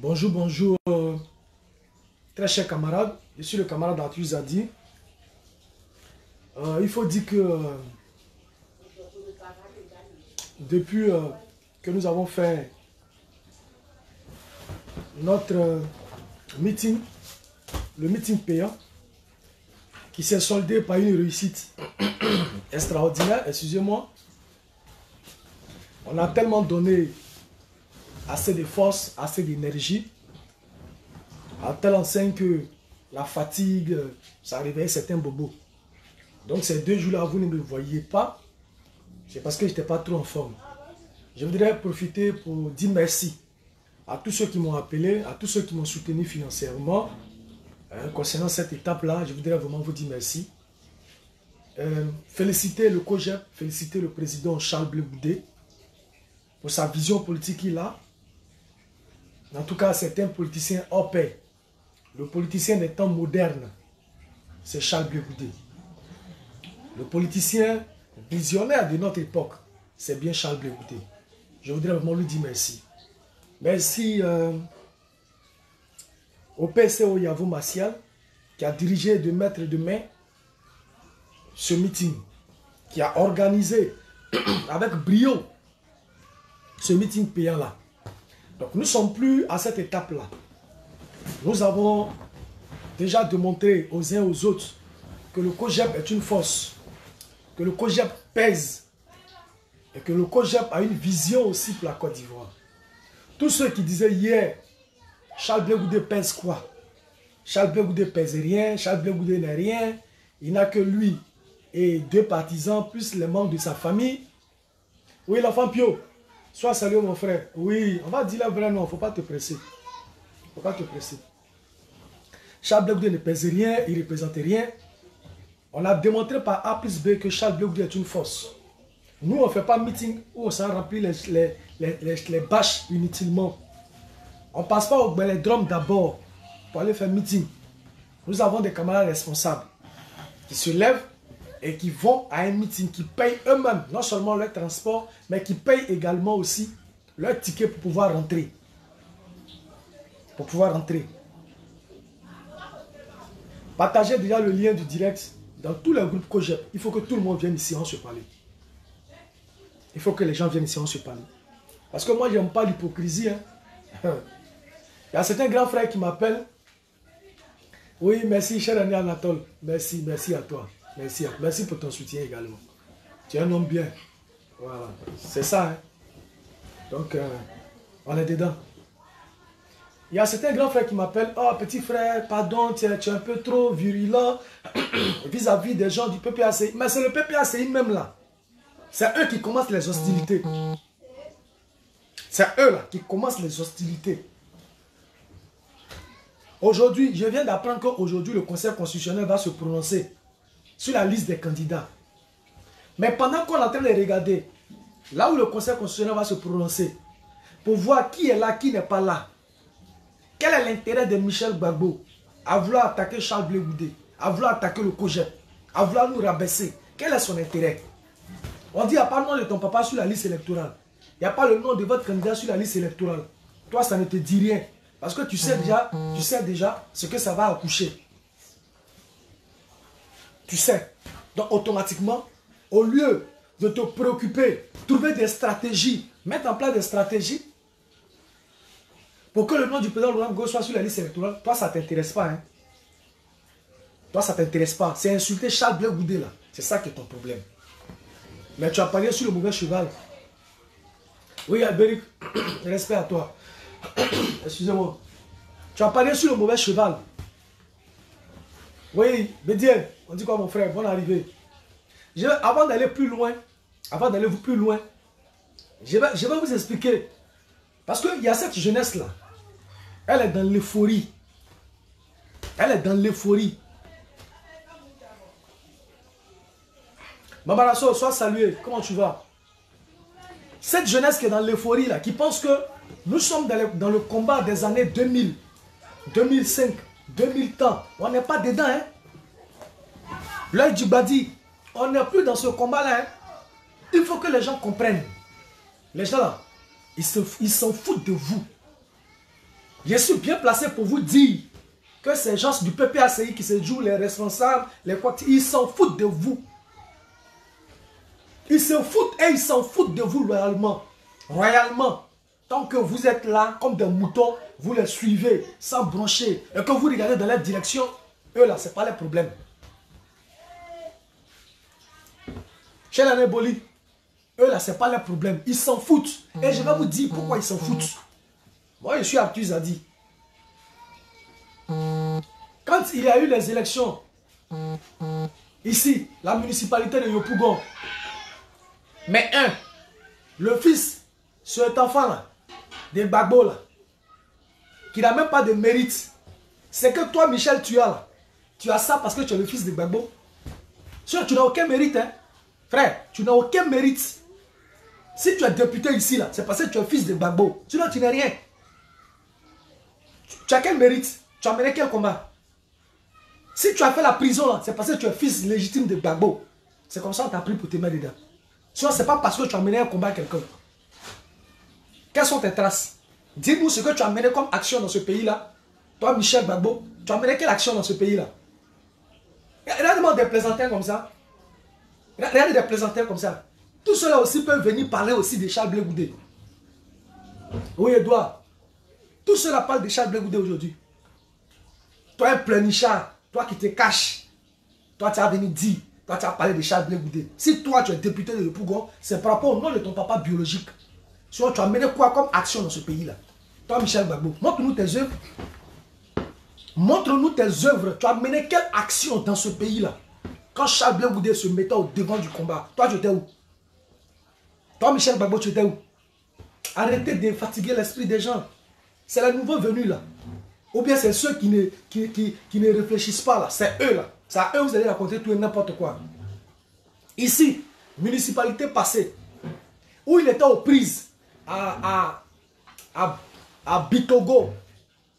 Bonjour, bonjour, très chers camarades. Je suis le camarade Arthur Zadi. Il faut dire que depuis que nous avons fait notre meeting, le meeting payant, qui s'est soldé par une réussite extraordinaire, excusez-moi, on a tellement donné assez de force, assez d'énergie, à telle enseigne que la fatigue, ça réveillait certains bobos. Donc ces 2 jours-là, vous ne me voyez pas, c'est parce que je n'étais pas trop en forme. Je voudrais profiter pour dire merci à tous ceux qui m'ont appelé, à tous ceux qui m'ont soutenu financièrement. Concernant cette étape-là, je voudrais vraiment vous dire merci. Féliciter le COJEP, féliciter le président Charles Blé Goudé pour sa vision politique qu'il a. En tout cas, c'est un politicien hors pair. Le politicien des temps modernes, c'est Charles Blé Goudé. Le politicien visionnaire de notre époque, c'est bien Charles Blé Goudé. Je voudrais vraiment lui dire merci. Merci au PCO Yavo Martial, qui a dirigé de maître de main ce meeting, qui a organisé avec brio ce meeting payant-là. Donc nous ne sommes plus à cette étape-là. Nous avons déjà démontré aux uns aux autres que le COJEP est une force, que le COJEP pèse et que le COJEP a une vision aussi pour la Côte d'Ivoire. Tous ceux qui disaient hier, Charles Blé Goudé pèse quoi? Charles Blé Goudé pèse rien, Charles Blé Goudé n'est rien, il n'a que lui et 2 partisans plus les membres de sa famille. Oui, l'enfant Pio, sois salué mon frère. Oui, on va dire le vrai nom, il ne faut pas te presser. Il ne faut pas te presser. Charles Blé Goudé ne pèse rien, il ne représente rien. On a démontré par A plus B que Charles Blé Goudé est une force. Nous, on ne fait pas meeting où on s'en remplit les bâches inutilement. On ne passe pas au Belledrome d'abord pour aller faire meeting. Nous avons des camarades responsables qui se lèvent et qui vont à un meeting, qui payent eux-mêmes, non seulement leur transport, mais qui payent également aussi leur ticket pour pouvoir rentrer. Pour pouvoir rentrer. Partagez déjà le lien du direct dans tous les groupes COJEP. Il faut que tout le monde vienne ici, on se parle. Il faut que les gens viennent ici, on se parle. Parce que moi, je n'aime pas l'hypocrisie. Hein. Il y a certains grands frères qui m'appellent. Oui, merci, cher ami Anatole. Merci, merci à toi. Merci pour ton soutien également. Tu es un homme bien. Voilà, c'est ça. Hein. Donc, on est dedans. Il y a certains grands frères qui m'appellent. Oh, petit frère, pardon, tu es un peu trop virulent vis-à-vis des gens du PPACI. Mais c'est le PPACI même là. C'est eux qui commencent les hostilités. C'est eux là qui commencent les hostilités. Aujourd'hui, je viens d'apprendre qu'aujourd'hui, le Conseil constitutionnel va se prononcer sur la liste des candidats. Mais pendant qu'on est en train de regarder, là où le Conseil constitutionnel va se prononcer, pour voir qui est là, qui n'est pas là, quel est l'intérêt de Michel Gbagbo à vouloir attaquer Charles Blé Goudé, à vouloir attaquer le COJEP, à vouloir nous rabaisser? Quel est son intérêt? On dit, il n'y a pas le nom de ton papa sur la liste électorale. Il n'y a pas le nom de votre candidat sur la liste électorale. Toi, ça ne te dit rien. Parce que tu sais déjà ce que ça va accoucher. Tu sais. Donc, automatiquement, au lieu de te préoccuper, trouver des stratégies, mettre en place des stratégies, pour que le nom du président Laurent Gbagbo soit sur la liste électorale, toi, ça ne t'intéresse pas. Hein? Toi, ça ne t'intéresse pas. C'est insulter Charles Blé Goudé, là. C'est ça qui est ton problème. Mais tu as parié sur le mauvais cheval. Oui, Albéric, respect à toi. Excusez-moi. Tu as parié sur le mauvais cheval. Oui, Bédier, on dit quoi mon frère? Bonne arrivée. Avant d'aller plus loin, je vais vous expliquer. Parce qu'il y a cette jeunesse-là. Elle est dans l'euphorie. Elle est dans l'euphorie. Mabarasso, sois salué. Comment tu vas? Cette jeunesse qui est dans l'euphorie, là, qui pense que nous sommes dans le combat des années 2000, 2005, 2000 temps. On n'est pas dedans. Hein? L'œil du Badi, on n'est plus dans ce combat-là. Hein? Il faut que les gens comprennent. Les gens là, ils s'en foutent de vous. Je suis bien placé pour vous dire que ces gens du PPACI qui se jouent les responsables, ils s'en foutent de vous. Ils se foutent et ils s'en foutent de vous royalement. Royalement. Tant que vous êtes là, comme des moutons, vous les suivez sans broncher. Et que vous regardez dans leur direction, eux là, ce n'est pas leur problème. Chez la Néboli, eux là, ce n'est pas leur problème. Ils s'en foutent. Et je vais vous dire pourquoi ils s'en foutent. Moi, je suis Arthus Zadi. Quand il y a eu les élections, ici, la municipalité de Yopougon, mais le fils, cet enfant-là, de Gbagbo, là, qui n'a même pas de mérite, c'est que toi, Michel, tu as là. Tu as ça parce que tu es le fils de Gbagbo. Tu n'as aucun mérite, hein. Frère, tu n'as aucun mérite. Si tu es député ici, là, c'est parce que tu es fils de Gbagbo. Sinon, tu n'es rien. Tu as quel mérite? Tu as mené quel combat? Si tu as fait la prison, là, c'est parce que tu es fils légitime de Gbagbo. C'est comme ça qu'on t'a pris pour te mettre dedans. Sinon, ce n'est pas parce que tu as mené un combat à quelqu'un. Quelles sont tes traces? Dis-nous ce que tu as mené comme action dans ce pays-là. Toi, Michel Gbagbo, tu as mené quelle action dans ce pays-là? Regarde-moi des plaisantins comme ça. Regardez des plaisantins comme ça. Tout cela aussi peuvent venir parler aussi de Charles Blé Goudé. Oui, Edouard. Tout cela parle de Charles Blé Goudé aujourd'hui. Toi, un pleurnichard, toi qui te caches, toi, tu as venu dire, toi, tu as parlé de Charles Blé Goudé. Si toi, tu es député de Yopougon, c'est par rapport au nom de ton papa biologique. Sinon, tu as mené quoi comme action dans ce pays-là? Toi, Michel Gbagbo, montre-nous tes œuvres. Montre-nous tes œuvres. Tu as mené quelle action dans ce pays-là? Quand Charles Blé Goudé se mettait au devant du combat, toi, tu étais où? Toi, Michel Gbagbo, tu étais où? Arrêtez de fatiguer l'esprit des gens. C'est la nouveau venue là. Ou bien c'est ceux qui ne réfléchissent pas là. C'est eux là. C'est à eux que vous allez raconter tout et n'importe quoi. Ici, municipalité passée, où il était aux prises à Bitogo,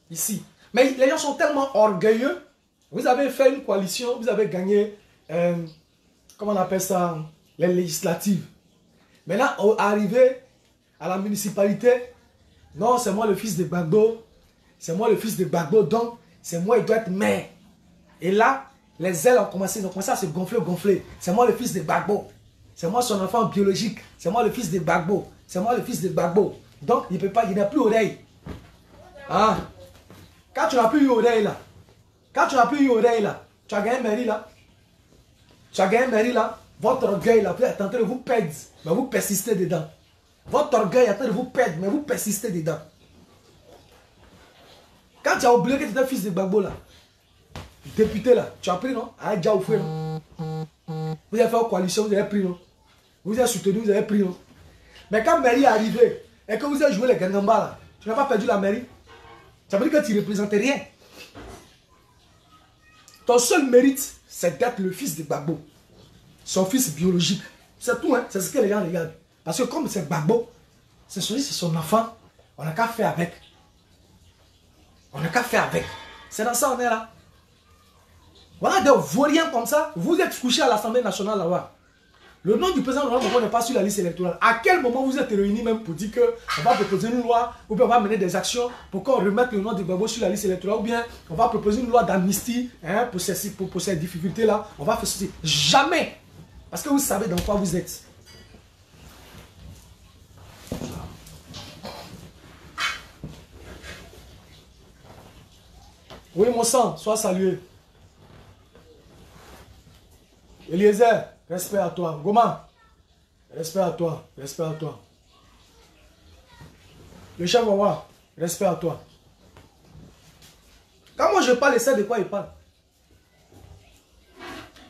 ici. Mais les gens sont tellement orgueilleux. Vous avez fait une coalition, vous avez gagné, comment on appelle ça, les législatives. Maintenant, arrivé à la municipalité, non, c'est moi le fils de Gbagbo, c'est moi le fils de Gbagbo, donc c'est moi, il doit être maire. Et là, les ailes ont commencé à se gonfler. C'est moi le fils de Gbagbo. C'est moi son enfant biologique. C'est moi le fils de Gbagbo. C'est moi le fils de Gbagbo. Donc, il peut pas, il n'a plus oreille. Ah. Quand tu n'as plus eu oreille là, tu as gagné mairie là. Tu as gagné mairie là. Votre orgueil là, vous êtes en train de vous perdre, mais vous persistez dedans. Votre orgueil est en train de vous perdre, mais vous persistez dedans. Quand tu as oublié que tu étais fils de Gbagbo là, député là, tu as pris non? À Djaoufoué non? Vous avez fait une coalition, vous avez pris non? Vous avez soutenu, vous avez pris non? Mais quand mairie est arrivée et que vous avez joué les Gangamba là, tu n'as pas perdu la mairie. Ça veut dire que tu ne représentais rien. Ton seul mérite, c'est d'être le fils de Gbagbo. Son fils biologique. C'est tout, hein? C'est ce que les gens regardent. Parce que comme c'est Gbagbo, c'est son enfant, on n'a qu'à faire avec. On n'a qu'à faire avec. C'est dans ça on est là. Voilà des vauriens comme ça. Vous êtes couchés à l'Assemblée nationale là-bas. Le nom du président n'est pas sur la liste électorale. À quel moment vous êtes réunis même pour dire qu'on va proposer une loi, ou bien on va mener des actions pour qu'on remette le nom de Gbagbo sur la liste électorale, ou bien on va proposer une loi d'amnistie hein, pour ces difficultés-là. On va faire ceci. Jamais. Parce que vous savez dans quoi vous êtes. Oui, mon sang, sois salué. Eliezer, respect à toi. Goma, respect à toi. Respect à toi. Le chef Wawa, respect à toi. Quand moi je parle, c'est de quoi il parle.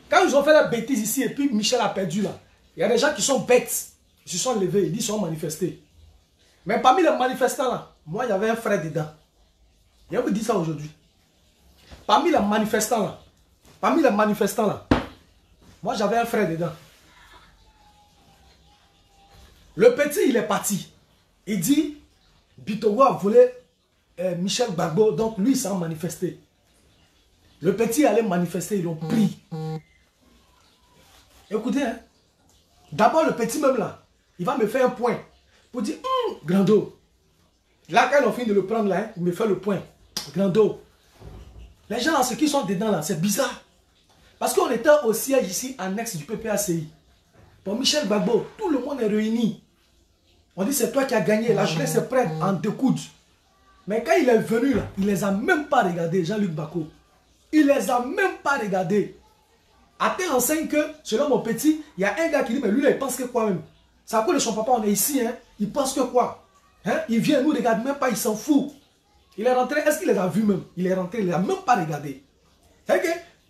Quand ils ont fait la bêtise ici et puis Michel a perdu là, il y a des gens qui sont bêtes. Ils se sont levés, ils disent qu'ils sont manifestés. Mais parmi les manifestants là, moi il y avait un frère dedans. Je vous dis ça aujourd'hui. Parmi les manifestants là, moi j'avais un frère dedans. Le petit il est parti. Il dit, Bitogo a volé Michel Gbagbo, donc lui il s'est manifesté. Le petit allait manifester, ils l'ont pris. Écoutez, hein, d'abord le petit même là, il va me faire un point pour dire, Grando, Là, quand ils ont fini de le prendre, là, il me fait le point. Grando. Les gens, là, ceux qui sont dedans, là, c'est bizarre. Parce qu'on était au siège ici, annexe du PPACI. Pour Michel Gbagbo, tout le monde est réuni. On dit, c'est toi qui as gagné. La jeunesse est prête en découdre. Mais quand il est venu, là, il ne les a même pas regardés, Jean-Luc Bako. Il ne les a même pas regardés. À tel enseigne que, selon mon petit, il y a un gars qui dit, mais lui, là, il pense que quoi même? C'est à cause de son papa, on est ici, hein? Il pense que quoi? Hein? Il vient, nous regarde même pas, il s'en fout. Il est rentré, est-ce qu'il les a vus même? Il est rentré, il ne les a même pas regardés.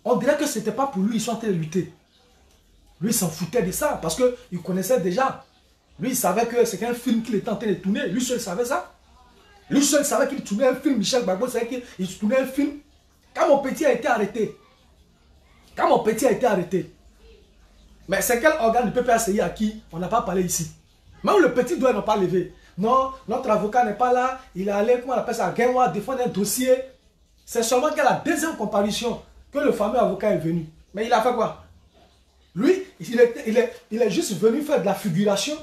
On dirait que ce n'était pas pour lui, ils sont en train de lutter. Lui, il s'en foutait de ça, parce qu'il connaissait déjà. Lui, il savait que c'était un film qu'il était en train de tourner. Lui seul savait ça. Lui seul savait qu'il tournait un film. Michel Gbagbo savait qu'il tournait un film. Quand mon petit a été arrêté, mais c'est quel organe du PPACI à qui on n'a pas parlé ici? Même le petit doigt n'a pas levé. Non, notre avocat n'est pas là. Il est allé, comment on appelle ça, à Genwa, défendre un dossier. C'est seulement qu'à la deuxième comparution que le fameux avocat est venu. Mais il a fait quoi? Lui, il est juste venu faire de la figuration.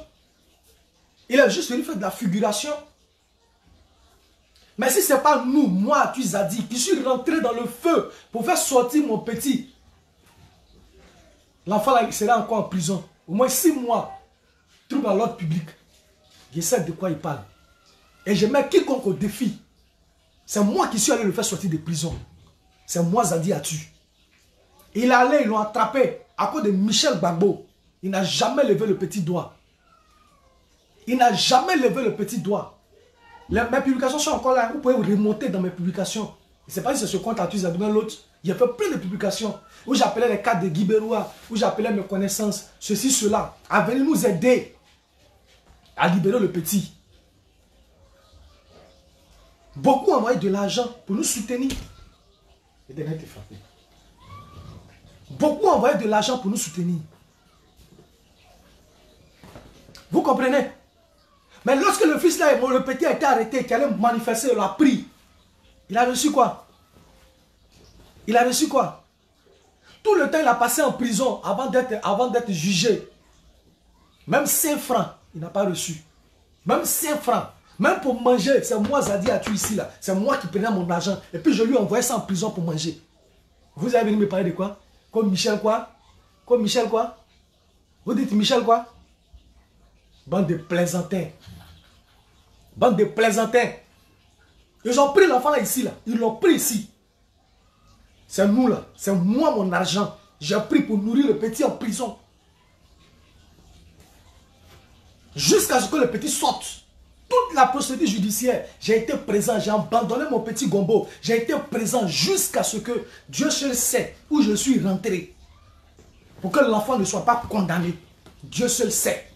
Il est juste venu faire de la figuration. Mais si ce n'est pas nous, moi, tu Zadi, qui suis rentré dans le feu pour faire sortir mon petit, l'enfant là, il sera encore en prison. Au moins 6 mois. Trouble à l'ordre public. Je sais de quoi il parle. Et je mets quiconque au défi. C'est moi qui suis allé le faire sortir de prison. C'est moi, Zadi Atu. Il est allé, ils l'ont attrapé à cause de Michel Gbagbo. Il n'a jamais levé le petit doigt. Il n'a jamais levé le petit doigt. Mes publications sont encore là. Vous pouvez remonter dans mes publications. Je ne sais pas si c'est ce compte Atu Zadi ou l'autre. J'ai fait plein de publications où j'appelais les cas de Guy Beroua, où j'appelais mes connaissances, ceci, cela, à venir nous aider à libérer le petit. Beaucoup ont envoyé de l'argent pour nous soutenir. Et dernier était frappé. Beaucoup ont envoyé de l'argent pour nous soutenir. Vous comprenez? Mais lorsque le fils là, le petit a été arrêté, qui allait manifester, il a pris. Il a reçu quoi? Il a reçu quoi? Tout le temps, il a passé en prison avant d'être jugé. Même 5 francs, il n'a pas reçu. Même 5 francs. Même pour manger, c'est moi, Zadi Atu ici, là. C'est moi qui prenais mon argent. Et puis je lui envoyais ça en prison pour manger. Vous avez venu me parler de quoi? Comme Michel quoi? Comme Michel quoi? Vous dites Michel quoi? Bande de plaisantins. Bande de plaisantins. Ils ont pris l'enfant là ici, là. Ils l'ont pris ici. C'est nous là. C'est moi mon argent. J'ai pris pour nourrir le petit en prison. Jusqu'à ce que le petit sorte. Toute la procédure judiciaire, j'ai été présent, j'ai abandonné mon petit gombo. J'ai été présent jusqu'à ce que Dieu seul sait où je suis rentré. Pour que l'enfant ne soit pas condamné. Dieu seul sait.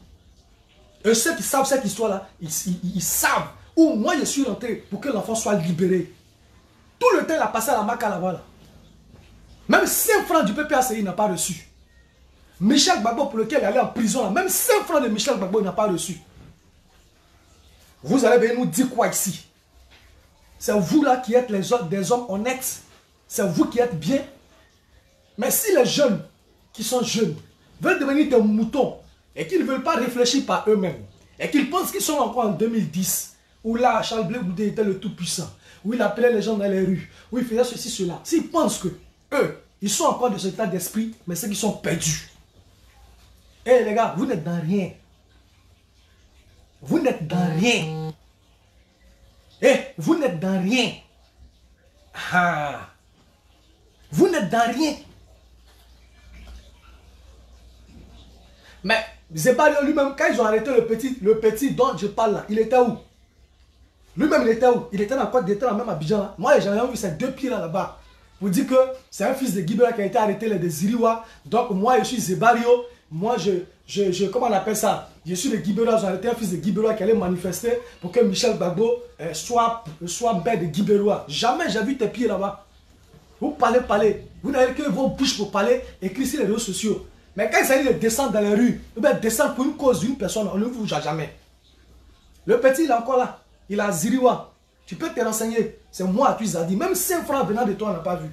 Et ceux qui savent cette histoire-là, ils savent où moi je suis rentré pour que l'enfant soit libéré. Tout le temps, il a passé à la Maca là-bas. Là. Même 5 francs du PPACI, il n'a pas reçu. Michel Gbagbo, pour lequel il allait en prison, là, même 5 francs de Michel Gbagbo, il n'a pas reçu. Vous allez venir nous dire quoi ici? C'est vous là qui êtes des hommes honnêtes. C'est vous qui êtes bien. Mais si les jeunes qui sont jeunes veulent devenir des moutons et qu'ils ne veulent pas réfléchir par eux-mêmes et qu'ils pensent qu'ils sont encore en 2010 où là Charles Blé Goudé était le tout-puissant, où il appelait les gens dans les rues, où il faisait ceci, cela. S'ils pensent que eux, ils sont encore de cet état d'esprit, mais c'est qu'ils sont perdus. Eh les gars, vous n'êtes dans rien. Vous n'êtes dans rien. Eh, vous n'êtes dans rien. Ah. Vous n'êtes dans rien. Mais Zebario lui-même, quand ils ont arrêté le petit dont je parle là, il était où? Lui-même, il était où? Il était dans quoi? Il était dans même Abidjan là. Moi, j'ai jamais vu ces 2 pieds là-bas. Vous dites que c'est un fils de Guibera qui a été arrêté, les de Ziriwa. Donc, moi, je suis Zebario. Moi, comment on appelle ça? Je suis le Guibera, j'ai arrêté un fils de Guibera qui allait manifester pour que Michel Gbagbo soit maire de Guibera. Jamais j'ai vu tes pieds là-bas. Vous parlez. Vous n'avez que vos bouches pour parler, écrire sur les réseaux sociaux. Mais quand il s'agit de descendre dans les rues, ou bien descendre pour une cause d'une personne, on ne vous voit jamais. Le petit, il est encore là. Il a Ziriwa. Tu peux te renseigner. C'est moi qui as dit. Même 5 francs venant de toi, on n'a pas vu.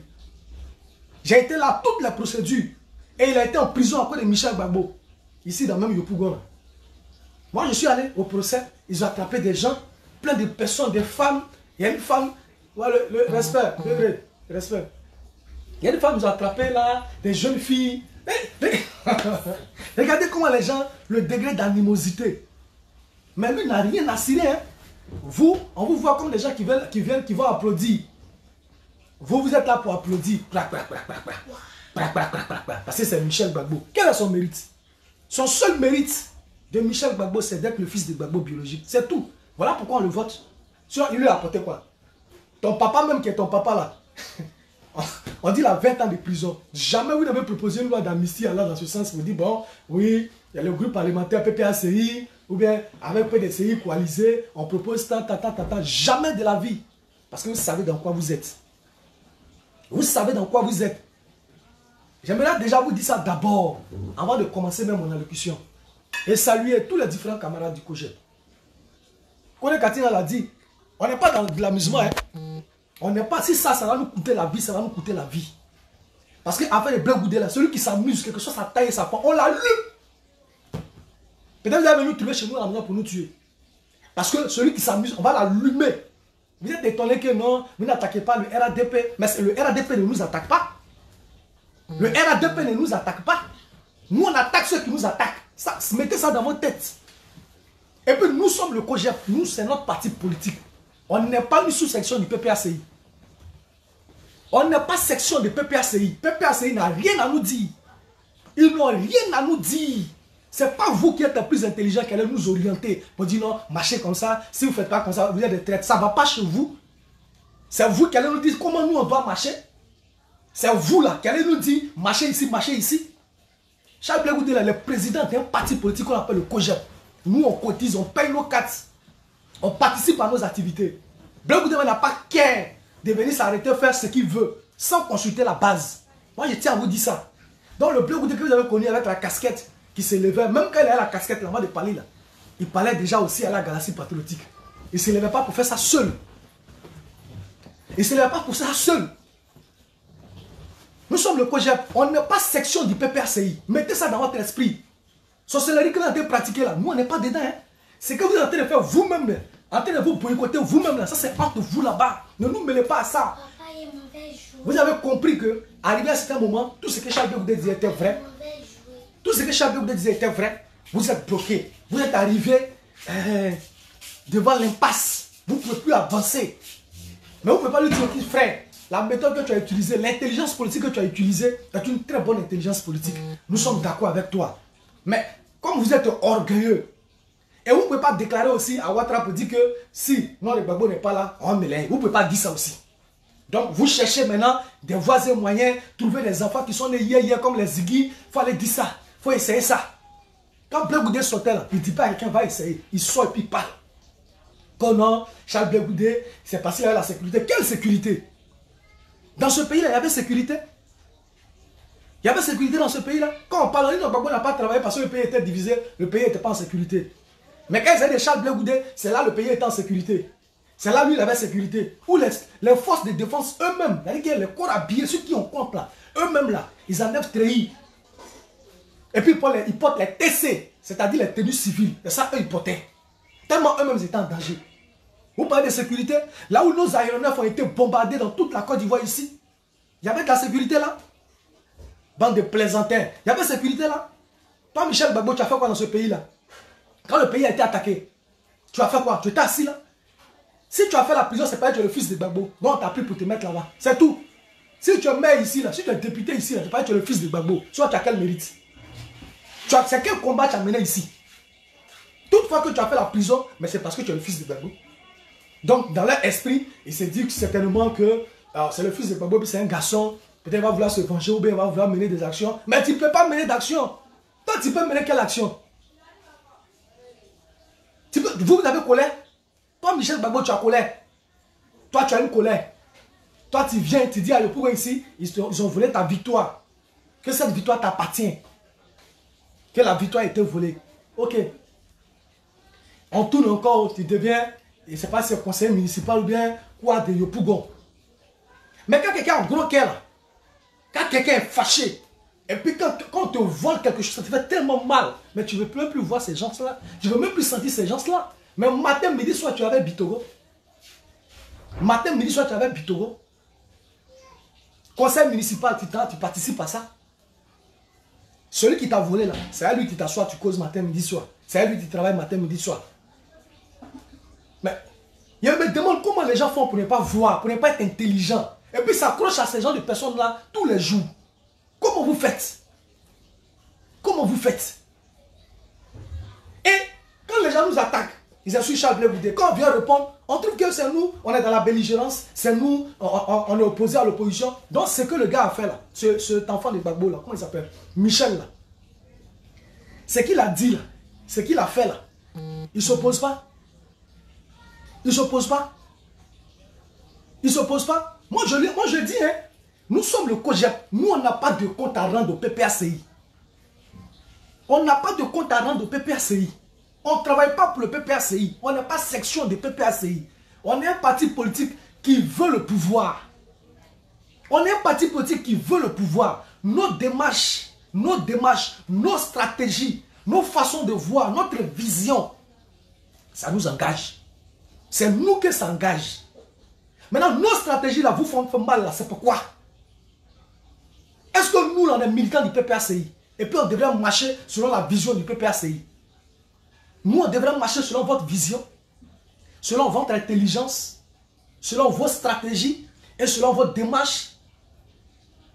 J'ai été là, toutes les procédures. Et il a été en prison à cause de Michel Gbagbo. Ici, dans même Yopougon. Moi, je suis allé au procès. Ils ont attrapé des gens. plein de personnes, des femmes. Il y a une femme, voilà, le respect, le respect. Il y a une femme qui nous a attrapé là, des jeunes filles. Regardez comment les gens, le degré d'animosité. Mais lui n'a rien à cirer. Hein. Vous, on vous voit comme des gens qui vont applaudir. Vous êtes là pour applaudir. Parce que c'est Michel Gbagbo. Quel est son mérite? Son seul mérite de Michel Gbagbo, c'est d'être le fils de Gbagbo biologique. C'est tout. Voilà pourquoi on le vote. Il lui a apporté quoi? Ton papa même qui est ton papa là. On dit la 20 ans de prison. Jamais vous n'avez proposé une loi d'amnistie alors dans ce sens. Vous dites, bon, oui, il y a le groupe parlementaire PPACI, ou bien avec PDCI coalisé, on propose tant. Jamais de la vie. Parce que vous savez dans quoi vous êtes. Vous savez dans quoi vous êtes. J'aimerais déjà vous dire ça d'abord, avant de commencer même mon allocution. Et saluer tous les différents camarades du COJEP. Kone Katina l'a dit, on n'est pas dans de l'amusement. Hein. On n'est pas, si ça va nous coûter la vie, ça va nous coûter la vie. Parce qu'avec les bleus goudés là, celui qui s'amuse, quelque chose, sa taille et sa forme, on l'allume. Peut-être que vous allez venir trouver chez nous à la maison pour nous tuer. Parce que celui qui s'amuse, on va l'allumer. Vous êtes étonné que non, vous n'attaquez pas le RADP. Mais le RADP ne nous attaque pas. Le RADP ne nous attaque pas. Nous, on attaque ceux qui nous attaquent. Ça, mettez ça dans votre tête. Et puis, nous sommes le COJEP. Nous, c'est notre parti politique. On n'est pas une sous-section du PPACI. On n'est pas section de PPACI. PPACI n'a rien à nous dire. Ils n'ont rien à nous dire. Ce n'est pas vous qui êtes plus intelligent qui allez nous orienter pour dire non, marchez comme ça. Si vous ne faites pas comme ça, vous êtes des traites. Ça ne va pas chez vous. C'est vous qui allez nous dire comment nous on doit marcher. C'est vous là qui allez nous dire marchez ici, marchez ici. Charles Blé Goudé, le président d'un parti politique qu'on appelle le COJEP. Nous on cotise, on paye nos cartes. On participe à nos activités. Blé Goudé n'a pas qu'à de venir s'arrêter faire ce qu'il veut sans consulter la base. Moi je tiens à vous dire ça. Donc le Blé Goudé que vous avez connu avec la casquette qui s'élevait, même quand il avait la casquette là, avant de parler là, il parlait déjà aussi à la galaxie patriotique. Il ne se levait pas pour faire ça seul. Il ne se levait pas pour ça seul. Nous sommes le COJEP, on n'est pas section du PPACI. Mettez ça dans votre esprit. Sorcellerie que vous avez pratiqué là, nous on n'est pas dedans. Hein. C'est que vous êtes en train de faire vous-même, en train de vous boycotter vous-même là. Ça c'est entre vous là-bas. Ne nous mêlez pas à ça. Vous avez compris que, arrivé à un certain moment, tout ce que Charles Blé Goudé disait était vrai. Tout ce que Charles Blé Goudé disait était vrai. Vous êtes bloqué. Vous êtes arrivé devant l'impasse. Vous ne pouvez plus avancer. Mais vous ne pouvez pas lui dire, frère, la méthode que tu as utilisée, l'intelligence politique que tu as utilisée est une très bonne intelligence politique. Nous sommes d'accord avec toi. Mais comme vous êtes orgueilleux, et vous ne pouvez pas déclarer aussi à Ouattara pour dire que si non, le Gbagbo n'est pas là, on me l'aide. Vous ne pouvez pas dire ça aussi. Donc vous cherchez maintenant des voies et moyens, trouver des enfants qui sont nés hier comme les Ziggy. Il faut aller dire ça, il faut essayer ça. Quand Blé Goudé sortait là, il ne dit pas à quelqu'un va essayer. Il sort et puis il parle. Quand non, Charles Blé Goudé, c'est passé avec la sécurité. Quelle sécurité? Dans ce pays-là, il y avait sécurité. Il y avait sécurité dans ce pays-là. Quand on parle, Gbagbo n'a pas travaillé parce que le pays était divisé, le pays n'était pas en sécurité. Mais quand ils avaient des Charles Blé Goudé, c'est là le pays était en sécurité. C'est là lui il avait sécurité. Où les forces de défense eux-mêmes, c'est-à-dire les corps habillés, ceux qui ont compte là, eux-mêmes là, ils enlèvent treillis. Et puis ils portent les TC, c'est-à-dire les tenues civiles. Et ça, eux, ils portaient. Tellement eux-mêmes étaient en danger. Vous parlez de sécurité, là où nos aéronefs ont été bombardés dans toute la Côte d'Ivoire ici, il y avait de la sécurité là. Bande de plaisantins, il y avait sécurité là. Toi, Michel Gbagbo, tu as fait quoi dans ce pays-là? Quand le pays a été attaqué, tu as fait quoi? Tu étais assis là? Si tu as fait la prison, c'est pas que tu es le fils de Gbagbo. Donc on t'a pris pour te mettre là-bas. C'est tout. Si tu es maire ici, là, si tu es député ici, c'est pas que tu es le fils de Gbagbo. Soit tu as quel mérite? C'est quel combat tu as mené ici? Toutefois que tu as fait la prison, mais c'est parce que tu es le fils de Gbagbo. Donc dans leur esprit, ils se disent certainement que c'est le fils de Gbagbo, puis c'est un garçon. Peut-être il va vouloir se venger ou bien il va vouloir mener des actions. Mais tu ne peux pas mener d'action. Toi, tu peux mener quelle action? Vous avez colère? Toi, Michel Gbagbo, tu as colère. Toi, tu as une colère. Toi, tu viens, tu dis à Yopougon ici, ils ont volé ta victoire. Que cette victoire t'appartient. Que la victoire a été volée. Ok. On tourne encore, tu deviens, je ne sais pas si c'est conseiller municipal ou bien quoi de Yopougon. Mais quand quelqu'un a un gros cœur, quand quelqu'un est fâché, et puis quand on te vole quelque chose, ça te fait tellement mal. Mais tu ne veux même plus voir ces gens-là. Tu ne veux même plus sentir ces gens-là. Mais matin, midi, soir, tu avais Bitogo. Matin, midi, soir, tu avais Bitogo. Conseil municipal, tu participes à ça. Celui qui t'a volé là, c'est à lui qui t'assoit, tu causes matin, midi, soir. C'est à lui qui travaille matin, midi, soir. Mais il me demande comment les gens font pour ne pas voir, pour ne pas être intelligents. Et puis s'accrochent à ces gens de personnes-là tous les jours. Comment vous faites? Comment vous faites? Et quand les gens nous attaquent, ils insultent Charles Blé Goudé. Quand on vient répondre, on trouve que c'est nous, on est dans la belligérance, c'est nous, on est opposé à l'opposition. Donc c'est que le gars a fait là, cet enfant de Gbagbo là, comment il s'appelle? Michel là. C'est qu'il a dit là, c'est qu'il a fait là. Il ne s'oppose pas. Il ne s'oppose pas. Il ne s'oppose pas. Moi je dis, hein, nous sommes le COJEP. Nous, on n'a pas de compte à rendre au PPACI. On n'a pas de compte à rendre au PPACI. On ne travaille pas pour le PPACI. On n'est pas section de PPACI. On est un parti politique qui veut le pouvoir. On est un parti politique qui veut le pouvoir. Nos démarches, nos stratégies, nos façons de voir, notre vision, ça nous engage. C'est nous qui s'engage. Maintenant, nos stratégies là vous font mal là. C'est pourquoi? Est-ce que nous, on est militants du PPACI? Et puis on devrait marcher selon la vision du PPACI? Nous, on devrait marcher selon votre vision, selon votre intelligence, selon vos stratégies et selon votre démarche.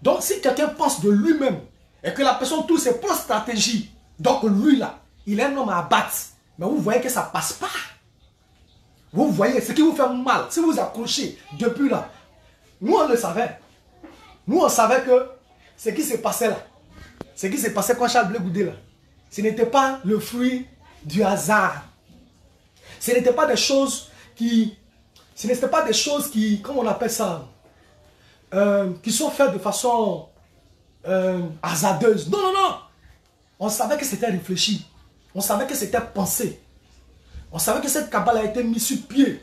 Donc, si quelqu'un pense de lui-même et que la personne trouve ses propres stratégies, donc lui là, il est un homme à abattre. Mais vous voyez que ça ne passe pas. Vous voyez ce qui vous fait mal. Si vous accrochez depuis là, nous on le savait. Nous on savait que ce qui s'est passé là, ce qui s'est passé quand Charles Blé Goudé là, ce n'était pas le fruit du hasard. Ce n'était pas des choses qui... Ce n'était pas des choses qui... Comment on appelle ça? Qui sont faites de façon hasardeuse. Non, non, non. On savait que c'était réfléchi. On savait que c'était pensé. On savait que cette cabale a été mise sur pied.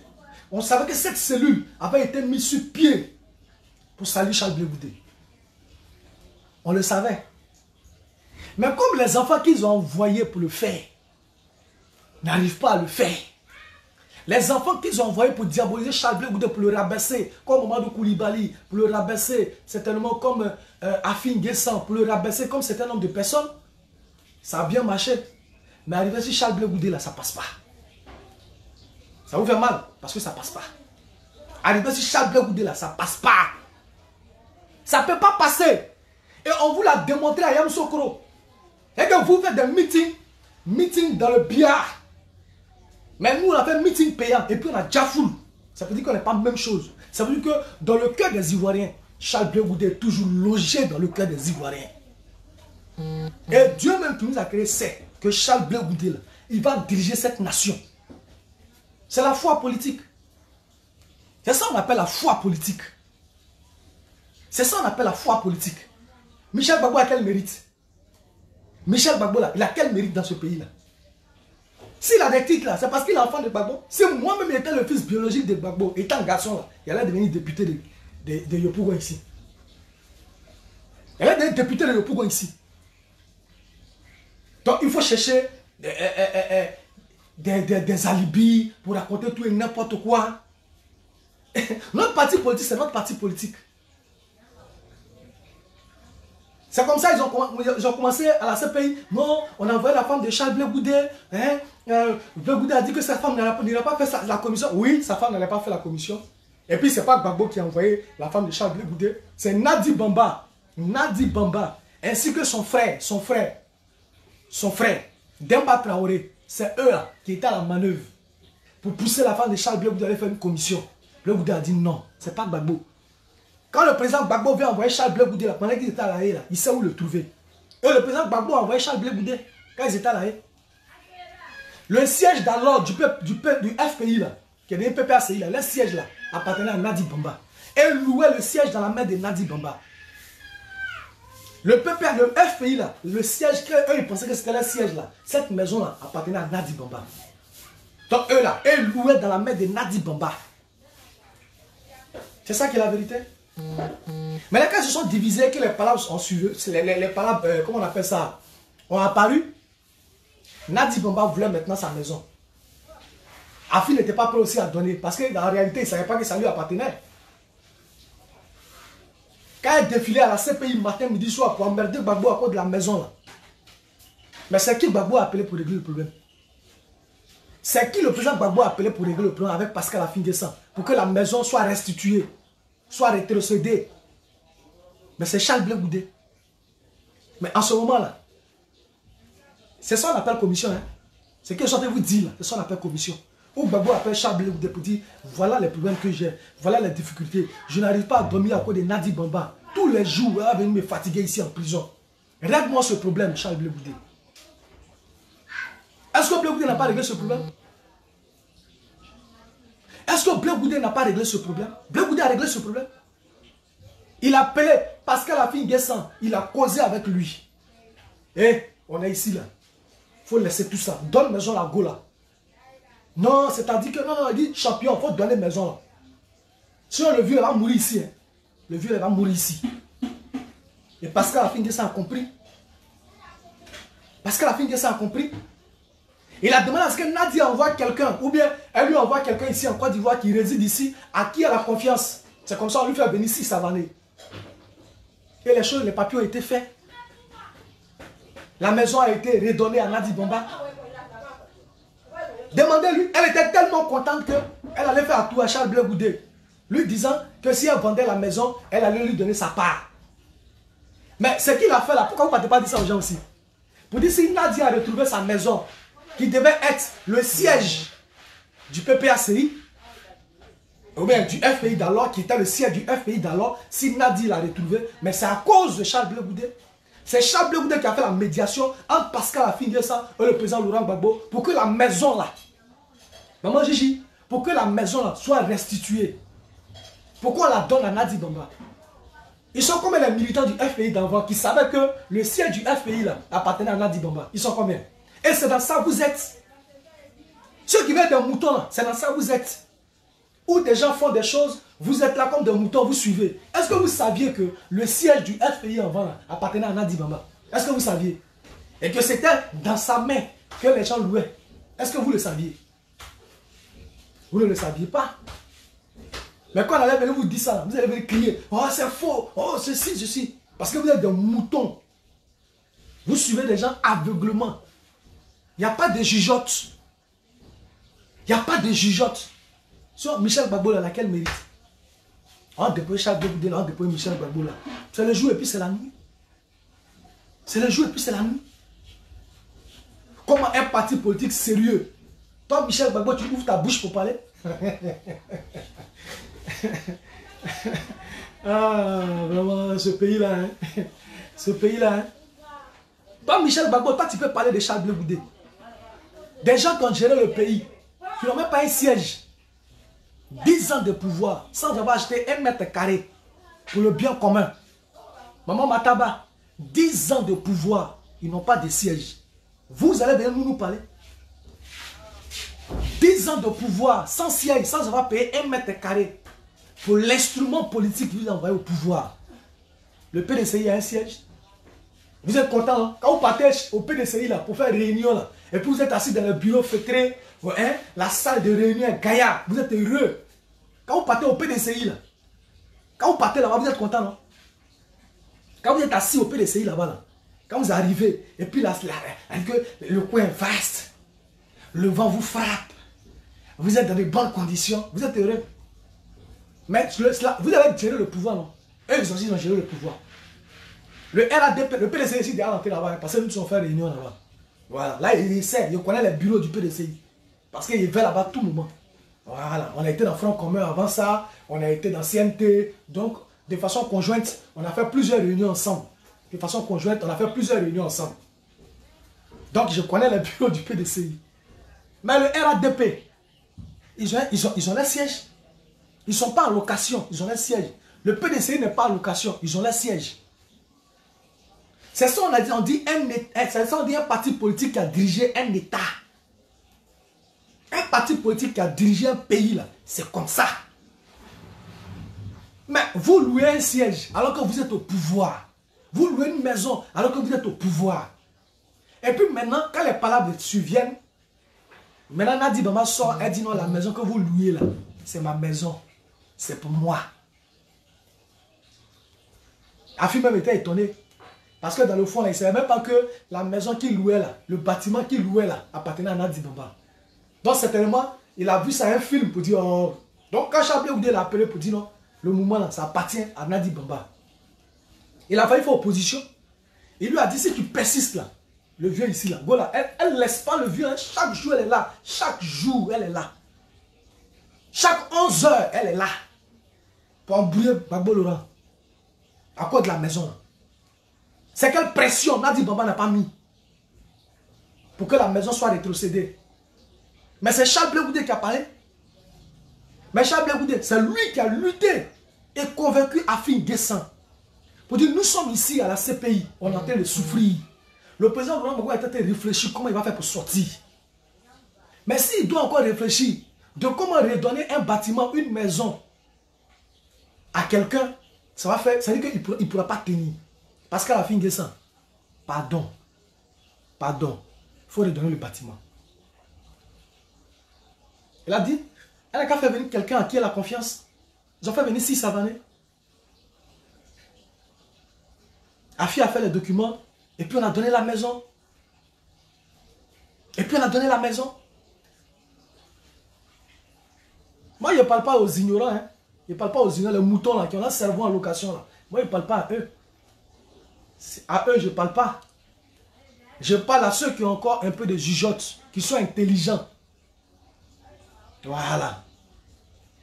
On savait que cette cellule avait été mise sur pied pour saluer Charles Blé Goudé. On le savait. Mais comme les enfants qu'ils ont envoyés pour le faire n'arrivent pas à le faire, les enfants qu'ils ont envoyés pour diaboliser Charles Blé Goudé, pour le rabaisser, comme Mamadou Koulibaly, pour le rabaisser, certainement comme Afin Guessan, pour le rabaisser comme certain nombre de personnes, ça a bien marché. Mais arrivé sur Charles Blé Goudé, là, ça ne passe pas. Ça vous fait mal parce que ça ne passe pas. Arrivé sur Charles Blé Goudé, là, ça ne passe pas. Ça ne peut pas passer. Et on vous l'a démontré à Yamoussoukro. Et que vous faites des meetings dans le billard. Mais nous, on a fait un meeting payant et puis on a Djafoul. Ça veut dire qu'on n'est pas la même chose. Ça veut dire que dans le cœur des Ivoiriens, Charles Blé Goudé est toujours logé dans le cœur des Ivoiriens. Et Dieu même qui nous a créé sait que Charles Blé Goudé, là, il va diriger cette nation. C'est la foi politique. C'est ça qu'on appelle la foi politique. C'est ça qu'on appelle la foi politique. Michel Gbagbo a quel mérite? Michel Gbagbo là, il a quel mérite dans ce pays-là? S'il a des titres là, c'est parce qu'il est enfant de Gbagbo. Si moi-même étais le fils biologique de Gbagbo, étant un garçon là, il allait devenir député de Yopougon ici. Il allait devenir député de Yopougon ici. Donc il faut chercher des alibis pour raconter tout et n'importe quoi. Notre parti politique, c'est notre parti politique. C'est comme ça ils ont commencé à la CPI. Non, on a envoyé la femme de Charles Blé Goudé. Hein? Blé Goudé a dit que sa femme n'aurait pas fait la commission. Oui, sa femme n'allait pas faire la commission. Et puis c'est pas Gbagbo qui a envoyé la femme de Charles Blé Goudé. C'est Nadi Bamba. Nadi Bamba. Ainsi que son frère, Demba Traoré. C'est eux là qui étaient à la manœuvre pour pousser la femme de Charles Blé Goudé à aller faire une commission. Blé Goudé a dit non, c'est pas Gbagbo. Quand le président Gbagbo vient envoyer Charles Blé Goudé là, pendant qu'il était à la haie, là, il sait où le trouver. Et le président Gbagbo a envoyé Charles Blé Goudé quand ils étaient à la haie. Le siège d'alors du FPI là, qui est des PPACI là, le siège là, appartenait à Nadi Bamba. Et louait le siège dans la main de Nadi Bamba. Le FPI là, le siège, eux ils pensaient que c'était le siège là. Cette maison là appartenait à Nadi Bamba. Donc eux là, ils louaient dans la main de Nadi Bamba. C'est ça qui est la vérité. Mais là, quand ils se sont divisés, que les palabres ont suivi, les palabres, comment on appelle ça, ont apparu, Nadi Bamba voulait maintenant sa maison. Afi n'était pas prêt aussi à donner. Parce qu'en réalité, il ne savait pas que ça lui appartenait. Quand elle défilait à la CPI matin, midi, soir pour emmerder Gbagbo à cause de la maison là. Mais c'est qui Gbagbo a appelé pour régler le problème? C'est qui le président Gbagbo a appelé pour régler le problème avec Pascal Affi-N'Guessan pour que la maison soit restituée, soit rétrocédée? Mais c'est Charles Blé Goudé. Mais en ce moment-là, c'est ça qu'on appelle commission. Hein? C'est ce que je suis en train de vous dire là, c'est ça qu'on appelle commission. Où Gbagbo appelle Charles Blé Goudé pour dire voilà les problèmes que j'ai, voilà les difficultés. Je n'arrive pas à dormir à cause de Nadi Bamba. Tous les jours, elle va venir me fatiguer ici en prison. Règle-moi ce problème, Charles Blé Goudé. Est-ce que Blé Goudé n'a pas réglé ce problème? Est-ce que Blé Goudé n'a pas réglé ce problème? Blé Goudé a réglé ce problème. Il a appelé Pascal Affi-N'Guessan. Il a causé avec lui. Et on est ici là. Il faut laisser tout ça. Donne maison à Gola. Non, c'est-à-dire que non, il dit champion, il faut donner maison là. Sinon le vieux va mourir ici. Hein. Le vieux va mourir ici. Et Pascal Affi-N'Guessan a compris. Pascal Affi-N'Guessan a compris. Il a demandé à ce que Nadia envoie quelqu'un, ou bien elle lui envoie quelqu'un ici en Côte d'Ivoire qui réside ici, à qui elle a confiance. C'est comme ça on lui fait venir ici, Savané. Et les choses, les papiers ont été faits. La maison a été redonnée à Nadi Bamba. Demandez-lui, elle était tellement contente qu'elle allait faire un tour à Charles Blé Goudé, lui disant que si elle vendait la maison, elle allait lui donner sa part. Mais ce qu'il a fait là, pourquoi vous ne partez pas dire ça aux gens aussi? Pour dire si Nadia a retrouvé sa maison, qui devait être le siège du PPACI, ou bien du FPI d'alors, qui était le siège du FPI d'alors, si Nadi l'a retrouvé, mais c'est à cause de Charles Blé Goudé. C'est Charles Blé Goudé qui a fait la médiation entre Pascal Affi-N'Guessan et le président Laurent Gbagbo pour que la maison là, maman Gigi, pour que la maison là soit restituée. Pourquoi on la donne à Nadi Bamba? Ils sont combien les militants du FPI d'avant qui savaient que le siège du FPI là appartenait à Nadi Bamba? Ils sont combien? Et c'est dans ça que vous êtes. Ceux qui viennent des moutons là, c'est dans ça que vous êtes. Où des gens font des choses, vous êtes là comme des moutons, vous suivez. Est-ce que vous saviez que le siège du FPI avant là, appartenait à Nadi Bamba? Est-ce que vous saviez? Et que c'était dans sa main que les gens louaient. Est-ce que vous le saviez? Vous ne le saviez pas. Mais quand on allait venir vous dire ça, vous allez venir crier, oh c'est faux, oh ceci, ceci. Parce que vous êtes des moutons. Vous suivez des gens aveuglement. Il n'y a pas de jugeote. Il n'y a pas de jugeote. Sur Michel Gbagbo, laquelle mérite? On dépose Charles Blé Goudé, on dépose Michel Gbagbo là. C'est le jour et puis c'est la nuit. C'est le jour et puis c'est la nuit. Comment un parti politique sérieux? Toi, Michel Gbagbo, tu ouvres ta bouche pour parler? Ah, vraiment, ce pays-là, hein? Ce pays-là, hein? Toi, Michel Gbagbo, toi, tu peux parler de Charles Blé Goudé. Des gens qui ont géré le pays, qui n'ont même pas un siège. 10 ans de pouvoir, sans avoir acheté 1 mètre carré pour le bien commun. Maman Mataba, 10 ans de pouvoir, ils n'ont pas de siège. Vous allez venir nous parler. 10 ans de pouvoir, sans siège, sans avoir payé 1 mètre carré pour l'instrument politique que vous envoyez au pouvoir. Le PDCI a un siège. Vous êtes content, hein? Quand vous partez au PDCI là, pour faire réunion, là, et puis vous êtes assis dans le bureau feutré, hein, la salle de réunion est gaillard, vous êtes heureux. Quand vous partez au PDCI là, quand vous partez là-bas, vous êtes content, non? Quand vous êtes assis au PDCI là-bas, là, quand vous arrivez, et puis là, le coin est vaste, le vent vous frappe, vous êtes dans de bonnes conditions, vous êtes heureux. Mais vous avez géré le pouvoir, non? Eux, ils aussi ont géré le pouvoir. Le RADP, le PDCI ici, déjà rentré là-bas, parce que nous sommes fait réunion là-bas. Voilà, là, il sait, il connaît les bureaux du PDCI. Parce qu'il va là-bas tout moment. Voilà, on a été dans Front commun avant ça, on a été dans CNT, donc de façon conjointe, on a fait plusieurs réunions ensemble. De façon conjointe, on a fait plusieurs réunions ensemble. Donc je connais les bureaux du PDCI. Mais le RADP, ils ont leur siège. Ils ne sont pas en location, ils ont leur siège. Le PDCI n'est pas en location, ils ont leur siège. C'est ça on dit un parti politique qui a dirigé un État. Un parti politique qui a dirigé un pays, là, c'est comme ça. Mais vous louez un siège alors que vous êtes au pouvoir. Vous louez une maison alors que vous êtes au pouvoir. Et puis maintenant, quand les palabres surviennent, Maintenant, Nadi Bamba sort, elle dit non, la maison que vous louez là, c'est ma maison. C'est pour moi. Afi même était étonné. Parce que dans le fond, là, il ne savait même pas que la maison qu'il louait là, le bâtiment qu'il louait là, appartenait à Nadi Bamba. Donc certainement, il a vu ça un film pour dire oh. Donc quand Chablé Oudé l'a appelé pour dire non, le mouvement là, ça appartient à Nadi Bamba. Il a failli faire opposition. Il lui a dit si tu persistes là, le vieux ici là, voilà, elle ne laisse pas le vieux, hein. Chaque jour elle est là. Chaque jour elle est là. Chaque 11 heures elle est là. Pour embrouiller Gbagbo Laurent. À cause de la maison là. C'est quelle pression Nadi Bamba n'a pas mis pour que la maison soit rétrocédée. Mais c'est Charles Blé Goudé qui a parlé. Mais Charles Blé Goudé, c'est lui qui a lutté et convaincu Afin Guessan. Pour dire, nous sommes ici à la CPI, on est en train de souffrir. Le président Laurent Gbagbo est en train de réfléchir comment il va faire pour sortir. Mais s'il doit encore réfléchir de comment redonner un bâtiment, une maison à quelqu'un, ça va faire, ça veut dire qu'il ne pourra pas tenir. Parce qu'à la fin de ça, pardon, il faut redonner le bâtiment. Elle a dit, elle n'a qu'à faire venir quelqu'un à qui elle a confiance. Ils ont fait venir 6 Savanés. Afi a fait les documents, et puis on a donné la maison. Moi, je ne parle pas aux ignorants, hein. Je ne parle pas aux ignorants, les moutons là, qui ont un cerveau en location là. Moi, je ne parle pas à eux. À eux, je ne parle pas. Je parle à ceux qui ont encore un peu de jugeote, qui sont intelligents. Voilà.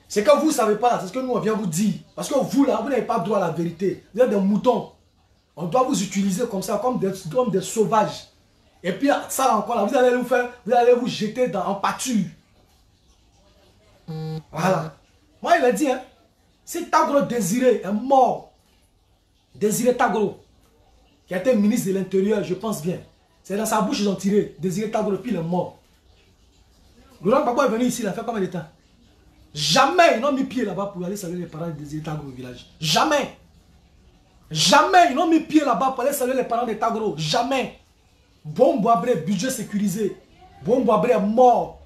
C'est que vous ne savez pas, c'est ce que nous on vient vous dire. Parce que vous là, vous n'avez pas droit à la vérité. Vous êtes des moutons. On doit vous utiliser comme ça, comme des sauvages. Et puis ça encore là, vous allez vous jeter en pâture. Voilà. Moi il a dit, hein, si Tagro Désiré est mort, Désiré Tagro, qui a été ministre de l'Intérieur, je pense bien. C'est dans sa bouche ils ont tiré. Désiré Tagro, puis il est mort. Laurent Gbagbo est venu ici, il a fait combien de temps? Jamais ils n'ont mis pied là-bas pour aller saluer les parents de Désiré Tagro au village. Jamais. Jamais ils n'ont mis pied là-bas pour aller saluer les parents de Tagro. Jamais. Bomboabré, budget sécurisé. Bomboabré est mort.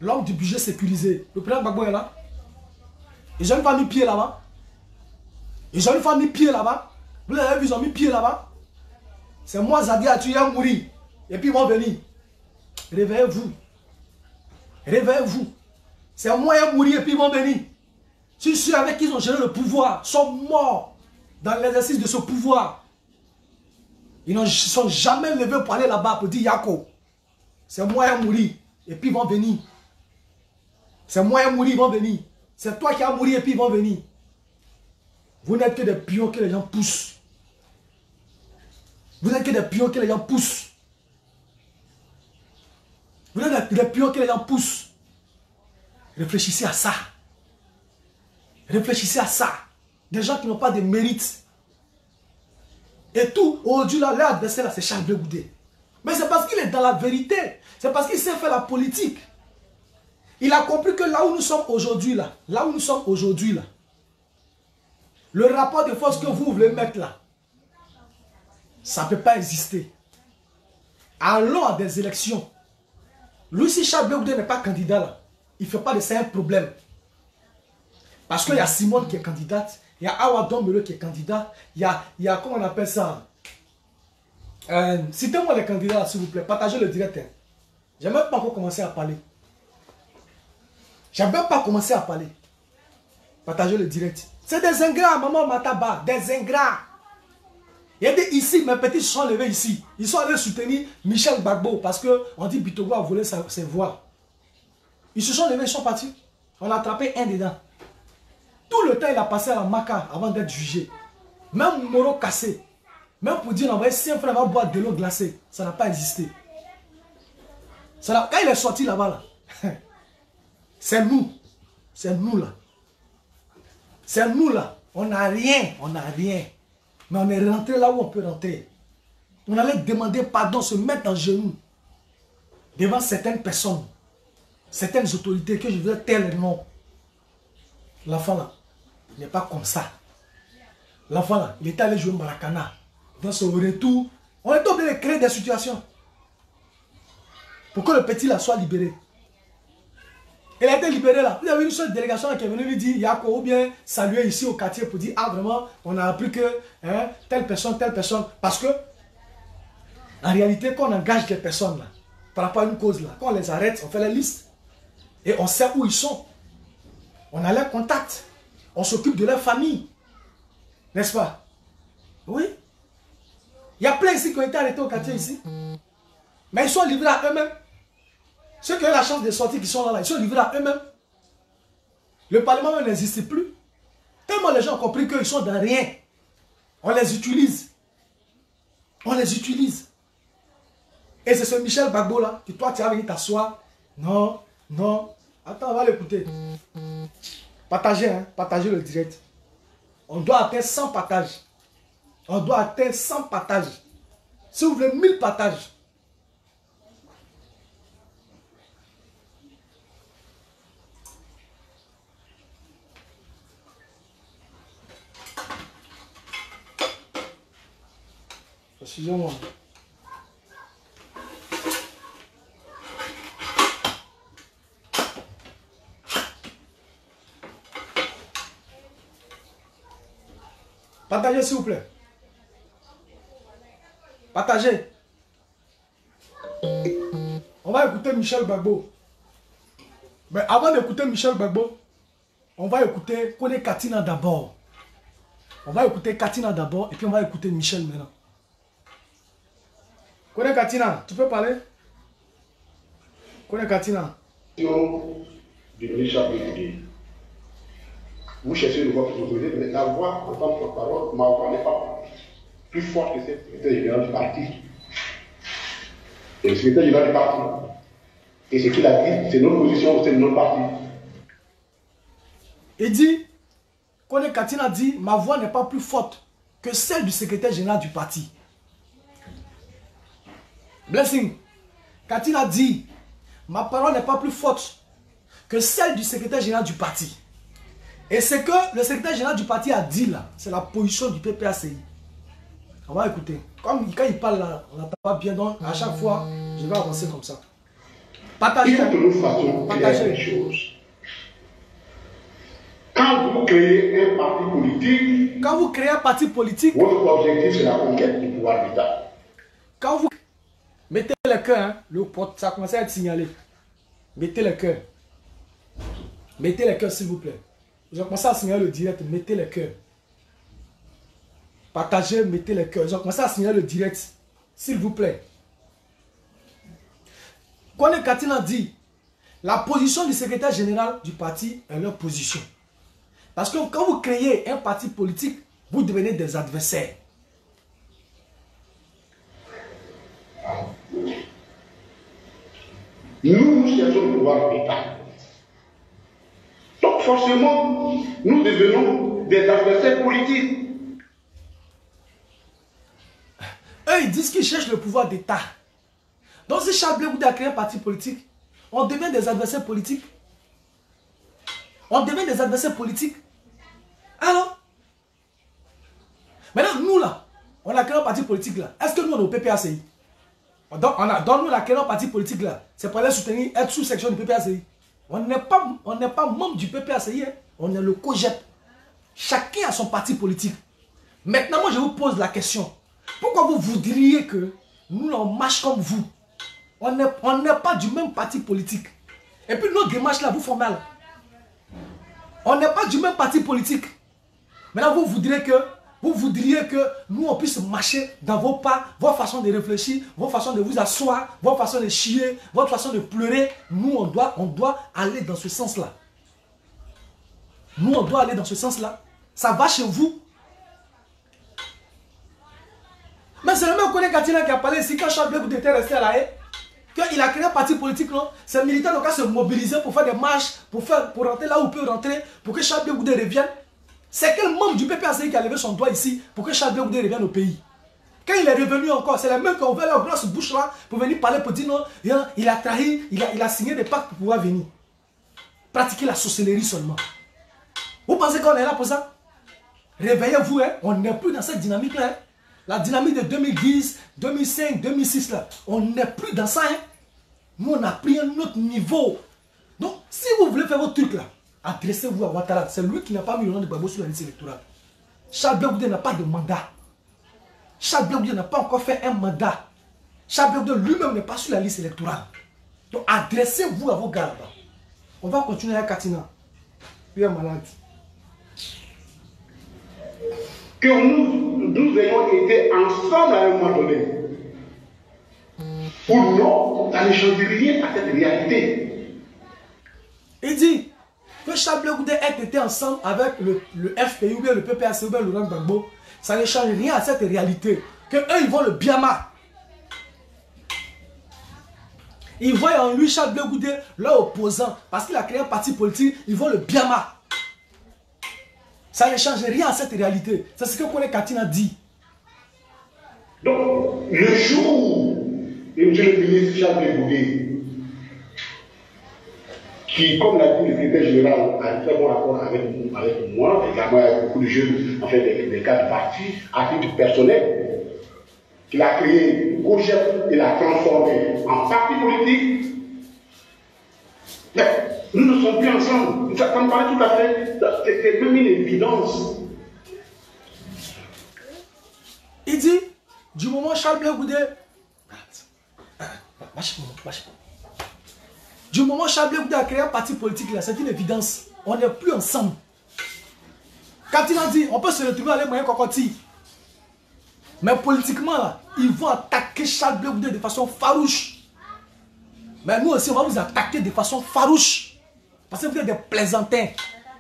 L'homme du budget sécurisé. Le président Gbagbo est là. Ils n'ont pas mis pied là-bas. Ils n'ont pas mis pied là-bas. Vous l'avez vu, ils ont mis pied là-bas. C'est moi, Zadia, tu as mouru. Et puis ils vont venir. Réveillez-vous. Réveillez-vous. C'est moi qui ai mouru et puis ils vont venir. Si ceux avec qui ils ont géré le pouvoir sont morts dans l'exercice de ce pouvoir, ils ne sont jamais levés pour aller là-bas pour dire Yako. C'est moi qui ai mouru et puis ils vont venir. C'est moi qui ai mouru, ils vont venir. C'est toi qui as mouru et puis ils vont venir. Vous n'êtes que des pions que les gens poussent. Vous n'êtes que des pions que les gens poussent. Vous êtes des pions que les gens poussent. Réfléchissez à ça. Réfléchissez à ça. Des gens qui n'ont pas de mérite. Et tout, aujourd'hui, là, l'adversaire, là, c'est Charles Blé Goudé. Mais c'est parce qu'il est dans la vérité. C'est parce qu'il sait faire la politique. Il a compris que là où nous sommes aujourd'hui, là, le rapport de force que vous voulez mettre là, ça ne peut pas exister. Allons à des élections. Lui, si Charles Blé Goudé n'est pas candidat là, il ne fait pas de ça un problème. Parce qu'il y a Simone qui est candidate, il y a Awa Dombele qui est candidat, il y a comment on appelle ça? Citez-moi les candidats s'il vous plaît, partagez le direct. Je n'ai même pas encore commencé à parler. Je n'ai même pas commencé à parler. Partagez le direct. C'est des ingrats, maman Mataba, des ingrats. Il y a des ici, mes petits se sont levés ici. Ils sont allés soutenir Michel Gbagbo parce qu'on dit Bitogo a volé ses voix. Ils se sont levés, ils sont partis. On a attrapé un dedans. Tout le temps, il a passé à la Maca avant d'être jugé. Même Moro cassé. Même pour dire, envoyer 5 frères va boire de l'eau glacée. Ça n'a pas existé. Quand il est sorti là-bas, là, c'est nous. C'est nous là. C'est nous là. On n'a rien. On n'a rien. Mais on est rentré là où on peut rentrer. On allait demander pardon, se mettre en genoux. Devant certaines personnes. Certaines autorités que je vais taire les noms. L'enfant là, il n'est pas comme ça. L'enfant là, il est allé jouer au Maracana. Dans son retour, on est obligé de créer des situations. Pour que le petit là soit libéré. Il a été libéré là. Vous avez une seule délégation qui est venue lui dire, Yako, ou bien saluer ici au quartier pour dire, ah vraiment, on a appris que hein, telle personne. Parce que, en réalité, quand on engage des personnes là, par rapport à une cause là, quand on les arrête, on fait la liste. Et on sait où ils sont. On a leur contact. On s'occupe de leur famille. N'est-ce pas? Oui. Il y a plein ici qui ont été arrêtés au quartier ici. Mais ils sont livrés à eux-mêmes. Ceux qui ont eu la chance de sortir, qui sont là, ils sont livrés à eux-mêmes. Le Parlement n'existe plus. Tellement les gens ont compris qu'ils sont dans rien. On les utilise. On les utilise. Et c'est ce Michel Gbagbo là, que toi tu as venu t'asseoir. Non, non. Attends, on va l'écouter. Partagez, hein, partagez le direct. On doit atteindre 100 partages. On doit atteindre 100 partages. Si vous voulez 1000 partages. Excusez-moi. Partagez s'il vous plaît. Partagez. On va écouter Michel Gbagbo. Mais avant d'écouter Michel Gbagbo, on va écouter Kone Katina d'abord. On va écouter Katina d'abord et puis on va écouter Michel maintenant. Kone Katina, tu peux parler? Kone Katina. Vous cherchez une voix pour vous aider, mais la voix en tant que porte-parole, ma voix n'est pas plus forte que celle du secrétaire général du parti. Et le secrétaire général du parti, et ce qu'il a dit, c'est notre position, c'est notre parti. Il dit, Kone Katina dit, ma voix n'est pas plus forte que celle du secrétaire général du parti. Blessing. Katina dit, ma parole n'est pas plus forte que celle du secrétaire général du parti. Et ce que le secrétaire général du parti a dit là, c'est la position du PPACI. On va écouter. Comme quand il parle là, on n'entend pas bien, donc à chaque fois, je vais avancer comme ça. Partagez. Il faut que nous fassions clair les choses. Quand vous créez un parti politique, votre objectif c'est la conquête du pouvoir de l'État. Quand vous mettez le cœur, hein, le porte, ça commence à être signalé. Mettez le cœur. Mettez le cœur s'il vous plaît. Ils ont commencé à signaler le direct, mettez le cœur. Partagez, mettez le cœur. Ils ont commencé à signaler le direct, s'il vous plaît. Kone Katina dit, la position du secrétaire général du parti est leur position. Parce que quand vous créez un parti politique, vous devenez des adversaires. Nous cherchons le pouvoir de l'État. Donc forcément, nous devenons des adversaires politiques. Eux, ils disent qu'ils cherchent le pouvoir d'État. Donc si Charles Blé Goudé a créé un parti politique, on devient des adversaires politiques. On devient des adversaires politiques. Alors, maintenant, nous là, on a créé un parti politique là. Est-ce que nous, on est au PPACI? Donc, nous, on a créé un parti politique là. C'est pour aller soutenir, être sous-section du PPACI. On n'est pas membre du PPACI, hein. On est le COGEP. Chacun a son parti politique. Maintenant, moi, je vous pose la question. Pourquoi vous voudriez que nous, on marche comme vous? On n'est pas du même parti politique. Et puis, notre démarche là, vous font mal. On n'est pas du même parti politique. Maintenant, vous voudriez que nous, on puisse marcher dans vos pas, vos façons de réfléchir, vos façons de vous asseoir, vos façons de chier, votre façon de pleurer. Nous, on doit aller dans ce sens-là. Nous, on doit aller dans ce sens-là. Ça va chez vous. Mais c'est le même Kone Katina qui a parlé ici quand Charles Blé Goudé était resté à la haie. Il a créé un parti politique, non? Ces militants n'ont qu'à se mobiliser pour faire des marches, pour rentrer là où ils peuvent rentrer, pour que Charles Blé Goudé revienne. C'est quel membre du PPACI qui a levé son doigt ici pour que Charles Blé Goudé revienne au pays? Quand il est revenu encore, c'est les mêmes qui ont ouvert leur grosse bouche là pour venir parler pour dire non, il a trahi, il a signé des pactes pour pouvoir venir. Pratiquer la sorcellerie seulement. Vous pensez qu'on est là pour ça? Réveillez-vous, hein? On n'est plus dans cette dynamique-là. Hein? La dynamique de 2010, 2005, 2006, là. On n'est plus dans ça. Hein? Nous, on a pris un autre niveau. Donc, si vous voulez faire votre truc là, adressez-vous à Ouattara. C'est lui qui n'a pas mis le nom de Gbagbo sur la liste électorale. Charles Blé Goudé n'a pas de mandat. Charles Blé Goudé n'a pas encore fait un mandat. Charles Blé Goudé lui-même n'est pas sur la liste électorale. Donc, adressez-vous à vos gars là. On va continuer avec Katina. Il est malade. Que nous ayons été ensemble à un moment donné. Ou non, ça ne change rien à cette réalité. Il dit que Charles Blé Goudé ait été ensemble avec le FPI ou bien le PPAC ou bien Laurent Gbagbo, ça ne change rien à cette réalité. Que eux, ils vont le Biama. Ils voient en lui Charles Blé Goudé leur opposant parce qu'il a créé un parti politique, ils vont le Biama. Ça ne change rien à cette réalité. C'est ce que Kone Katina dit. Donc, le jour où M. le ministre Charles Blé Goudé, qui, comme l'a dit le secrétaire général, a un très bon rapport avec moi, également avec beaucoup de jeunes, en fait, des cas de parti, à titre personnel, qu'il a créé COJEP et l'a transformé en parti politique. Mais nous ne sommes plus ensemble. Ça me paraît tout à fait, c'est même une évidence. Il dit, du moment où Charles Blé Goudé, du moment où Charles Blé Goudé a créé un parti politique, là, c'est une évidence. On n'est plus ensemble. Quand il a dit, on peut se retrouver à les moyens cocotis. Mais politiquement, là, ils vont attaquer Charles Blé Goudé de façon farouche. Mais nous aussi, on va vous attaquer de façon farouche. Parce que vous êtes des plaisantins.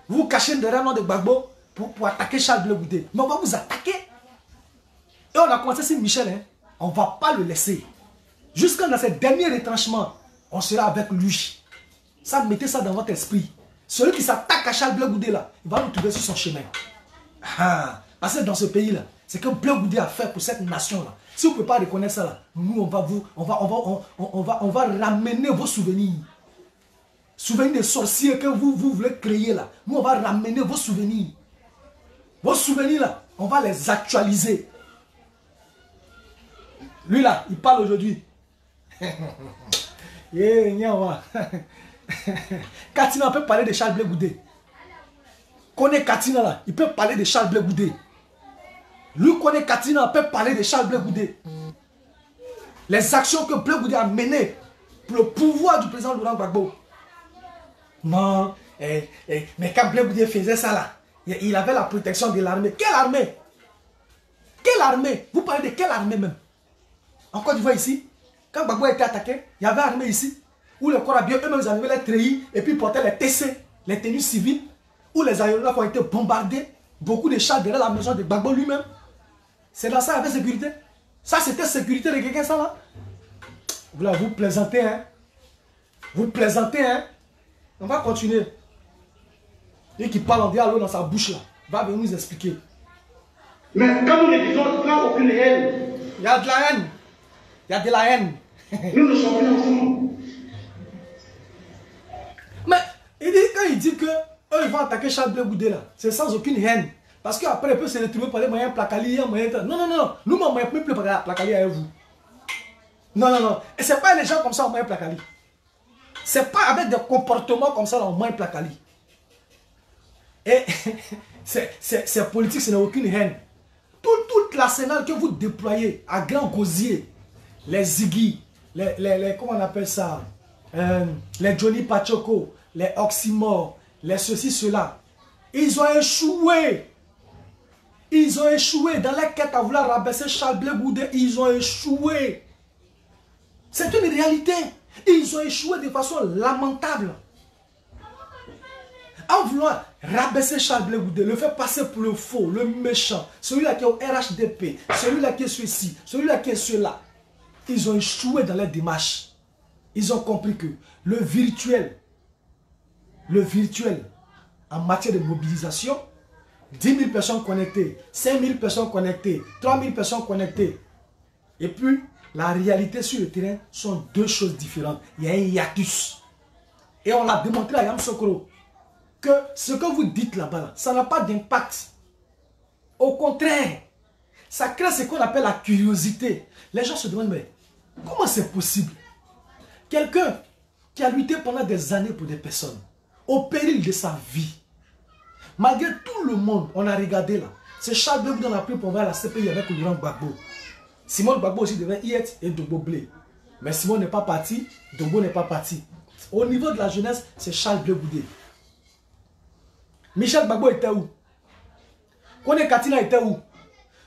Vous vous cachez derrière le nom de Gbagbo pour attaquer Charles Blé Goudé. Mais on va vous attaquer. Et on a commencé sur Michel. Hein. On ne va pas le laisser. Jusqu'à dans ses derniers retranchements, on sera avec lui. Ça, mettez ça dans votre esprit. Celui qui s'attaque à Charles Blé Goudé, là, il va nous trouver sur son chemin. Ah, parce que dans ce pays-là, c'est que Blé Goudé a fait pour cette nation-là. Si vous ne pouvez pas reconnaître ça, là, nous, on va ramener vos souvenirs. Souvenirs des sorciers que vous voulez créer là. Nous, on va ramener vos souvenirs. Vos souvenirs là, on va les actualiser. Lui là, il parle aujourd'hui. Katina peut parler de Charles Blé Goudé. Connaît Katina là, il peut parler de Charles Blé Goudé. Lui connaît Katina, peut parler de Charles Blé Goudé. Les actions que Blé Goudé a menées pour le pouvoir du président Laurent Gbagbo. Non, mais quand Blé Goudé faisait ça là, il avait la protection de l'armée. Quelle armée? Quelle armée? Vous parlez de quelle armée même? En Côte d'Ivoire ici, quand Gbagbo a été attaqué, il y avait armée ici, où les corps eux-mêmes ils avaient les treillis et puis portaient les TC, les tenues civiles, où les aéronefs ont été bombardés, beaucoup de chars derrière la maison de Gbagbo lui-même. C'est dans ça qu'il y avait sécurité. Ça c'était sécurité de quelqu'un ça là. Vous plaisantez, hein? Vous plaisantez, hein? On va continuer. Et qui parle en dialogue dans sa bouche là, va venir nous expliquer. Mais quand nous le disons, il n'y a aucune haine. Il y a de la haine. Il y a de la haine. Nous ne sommes plus ensemble. Mais quand il dit que eux ils vont attaquer Charles Blé Goudé là, c'est sans aucune haine. Parce qu'après, il peut se retrouver par les moyens placali, moyens... Non. Nous, on ne moyen plus placali avec vous. Non. Et ce n'est pas les gens comme ça en moyen placali. Ce n'est pas avec des comportements comme ça en moyen placali. Et c'est politique, ce n'est aucune haine. Toute l'arsenal que vous déployez à grand gosier, les Ziggy, les comment on appelle ça, les Johnny Pachoko, les Oxymore, les ceci, cela, ils ont échoué. Ils ont échoué dans la quête à vouloir rabaisser Charles Blé Goudé. Ils ont échoué. C'est une réalité. Ils ont échoué de façon lamentable. En vouloir rabaisser Charles Blé Goudé, le faire passer pour le faux, le méchant, celui-là qui est au RHDP, celui-là qui est celui-ci, celui-là qui est celui-là. Ils ont échoué dans leur démarche. Ils ont compris que le virtuel en matière de mobilisation, 10 000 personnes connectées, 5 000 personnes connectées, 3 000 personnes connectées. Et puis, la réalité sur le terrain sont deux choses différentes. Il y a un hiatus. Et on l'a démontré à Yamoussoukro que ce que vous dites là-bas, ça n'a pas d'impact. Au contraire, ça crée ce qu'on appelle la curiosité. Les gens se demandent, mais comment c'est possible? Quelqu'un qui a lutté pendant des années pour des personnes, au péril de sa vie. Malgré tout le monde, on a regardé là. C'est Charles Blé Goudé, on a pris pour voir la CPI avec Laurent Gbagbo. Simon Gbagbo aussi devait y être et Dogbo Blé. Mais Simon n'est pas parti, Dogbo n'est pas parti. Au niveau de la jeunesse, c'est Charles Blé Goudé. Michel Gbagbo était où? Kone Katina était où?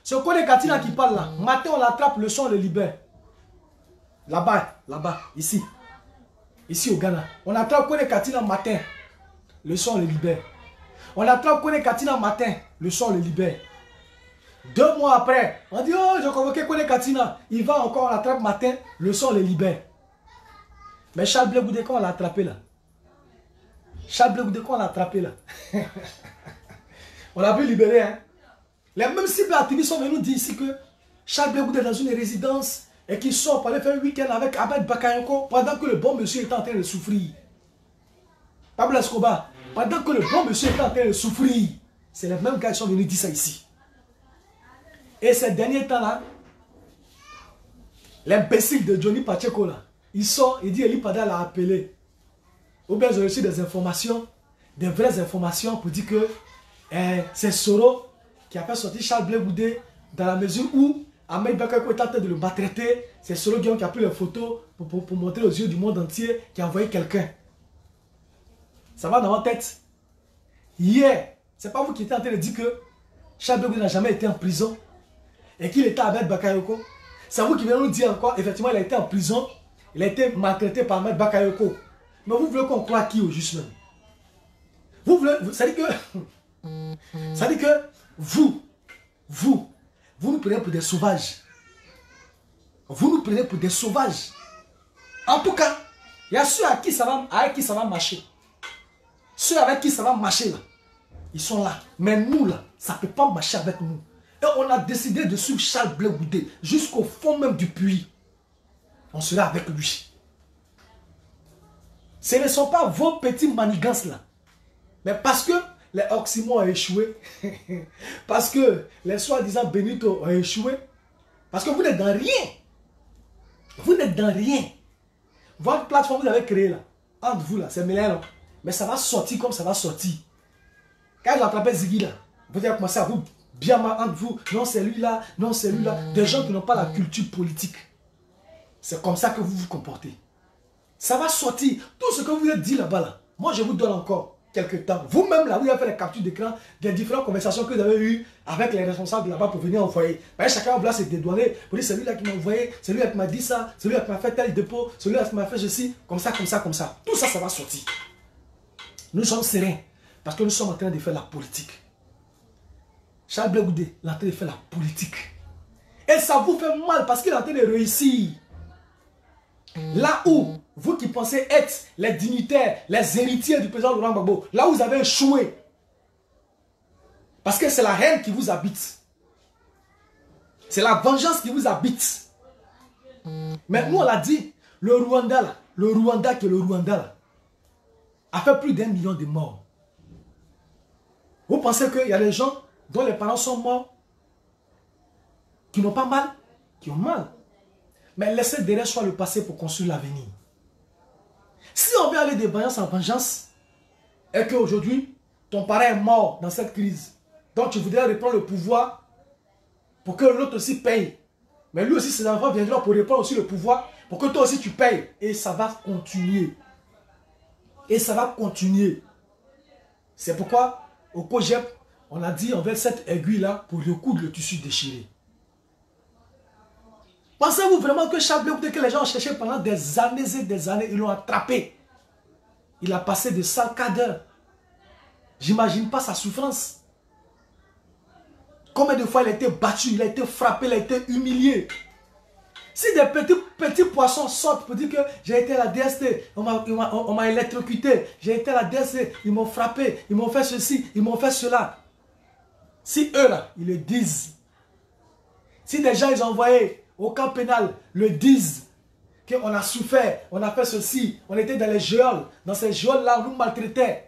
Ce Kone Katina qui parle là, matin on l'attrape, le son on le libère. Là-bas, ici. Ici au Ghana. On attrape Kone Katina matin, le son on le libère. On attrape Kone Katina matin, le son on le libère. 2 mois après, on dit oh j'ai convoqué Kone Katina. Il va encore, on l'attrape matin, le son on le libère. Mais Charles Blé Goudé, quand on l'a attrapé là? Charles Blé Goudé, quand on l'a attrapé là? On l'a pu libérer, hein? Les mêmes cibles activistes sont venus nous dire ici que Charles Blé Goudé est dans une résidence et qu'il sort pour aller faire un week-end avec Ahmed Bakayoko pendant que le bon monsieur était en train de souffrir. Pablo Escobar, pendant que le bon monsieur était en train de souffrir. C'est les mêmes gars qui sont venus dire ça ici. Et ces derniers temps-là, l'imbécile de Johnny Pacheco là, il sort, il dit Eli Pada l'a appelé. Ou bien j'ai reçu des informations, des vraies informations pour dire que c'est Soro qui a fait sortir Charles Blé Goudé dans la mesure où Ahmed Bakayoko est en train de le maltraiter. C'est Soro qui a pris les photos pour montrer aux yeux du monde entier qui a envoyé quelqu'un. Ça va dans votre tête. Hier, c'est pas vous qui étiez en train de dire que Charles Blé Goudé n'a jamais été en prison et qu'il était avec Bakayoko. C'est vous qui venez nous dire encore, effectivement, il a été en prison, il a été maltraité par Ahmed Bakayoko. Mais vous voulez qu'on croie qui au juste même? Vous voulez, ça dit que vous nous prenez pour des sauvages. Vous nous prenez pour des sauvages. En tout cas, il y a ceux avec qui ça va marcher. Ceux avec qui ça va marcher là, ils sont là. Mais nous là, ça ne peut pas marcher avec nous. Et on a décidé de suivre Charles Blé Goudé jusqu'au fond même du puits. On sera avec lui. Ce ne sont pas vos petits manigances là. Mais parce que les Oxymos ont échoué, parce que les soi-disant Benito ont échoué, parce que vous n'êtes dans rien. Vous n'êtes dans rien. Votre plateforme que vous avez créée là, entre vous là, c'est mêlant. Mais ça va sortir comme ça va sortir. Quand j'ai attrapé Ziggy là, vous avez commencé à vous bien mal entre vous. Non, c'est lui là, non, c'est lui là. Des gens qui n'ont pas la culture politique. C'est comme ça que vous vous comportez. Ça va sortir. Tout ce que vous avez dit là-bas là, moi je vous donne encore quelques temps. Vous-même là, vous avez fait les captures d'écran des différentes conversations que vous avez eues avec les responsables là-bas pour venir envoyer. Mais chacun va se dédouaner pour dire c'est lui là qui m'a envoyé, c'est lui là qui m'a dit ça, c'est lui là qui m'a fait tel dépôt, c'est lui là qui m'a fait ceci, comme ça, comme ça, comme ça. Tout ça, ça va sortir. Nous sommes sereins parce que nous sommes en train de faire la politique. Charles Blé Goudé est en train de faire la politique. Et ça vous fait mal parce qu'il est en train de réussir. Là où vous qui pensez être les dignitaires, les héritiers du président Laurent Gbagbo, là où vous avez échoué. Parce que c'est la haine qui vous habite. C'est la vengeance qui vous habite. Mais nous on l'a dit, le Rwanda là, le Rwanda là, a fait plus d'1 million de morts. Vous pensez qu'il y a des gens dont les parents sont morts, qui n'ont pas mal, qui ont mal. Mais laissez derrière soi le passé pour construire l'avenir. Si on veut aller de vengeance en vengeance, et qu'aujourd'hui, ton parent est mort dans cette crise, donc tu voudrais reprendre le pouvoir pour que l'autre aussi paye. Mais lui aussi, ses enfants viendront pour reprendre aussi le pouvoir pour que toi aussi tu payes. Et ça va continuer. Et ça va continuer. C'est pourquoi, au COGEP, on a dit on veut cette aiguille-là pour recoudre le tissu déchiré. Pensez-vous vraiment que Charles Blé Goudé, que les gens ont cherché pendant des années et des années, ils l'ont attrapé. Il a passé de sales quarts d'heure. J'imagine pas sa souffrance. Combien de fois il a été battu, il a été frappé, il a été humilié. Si des petits poissons sortent pour dire que j'ai été à la DST, on m'a électrocuté, j'ai été à la DST, ils m'ont frappé, ils m'ont fait ceci, ils m'ont fait cela. Si eux là, ils le disent. Si des gens ils ont envoyé au camp pénal, le disent, qu'on a souffert, on a fait ceci, on était dans les geôles, dans ces geôles-là, on nous maltraitait.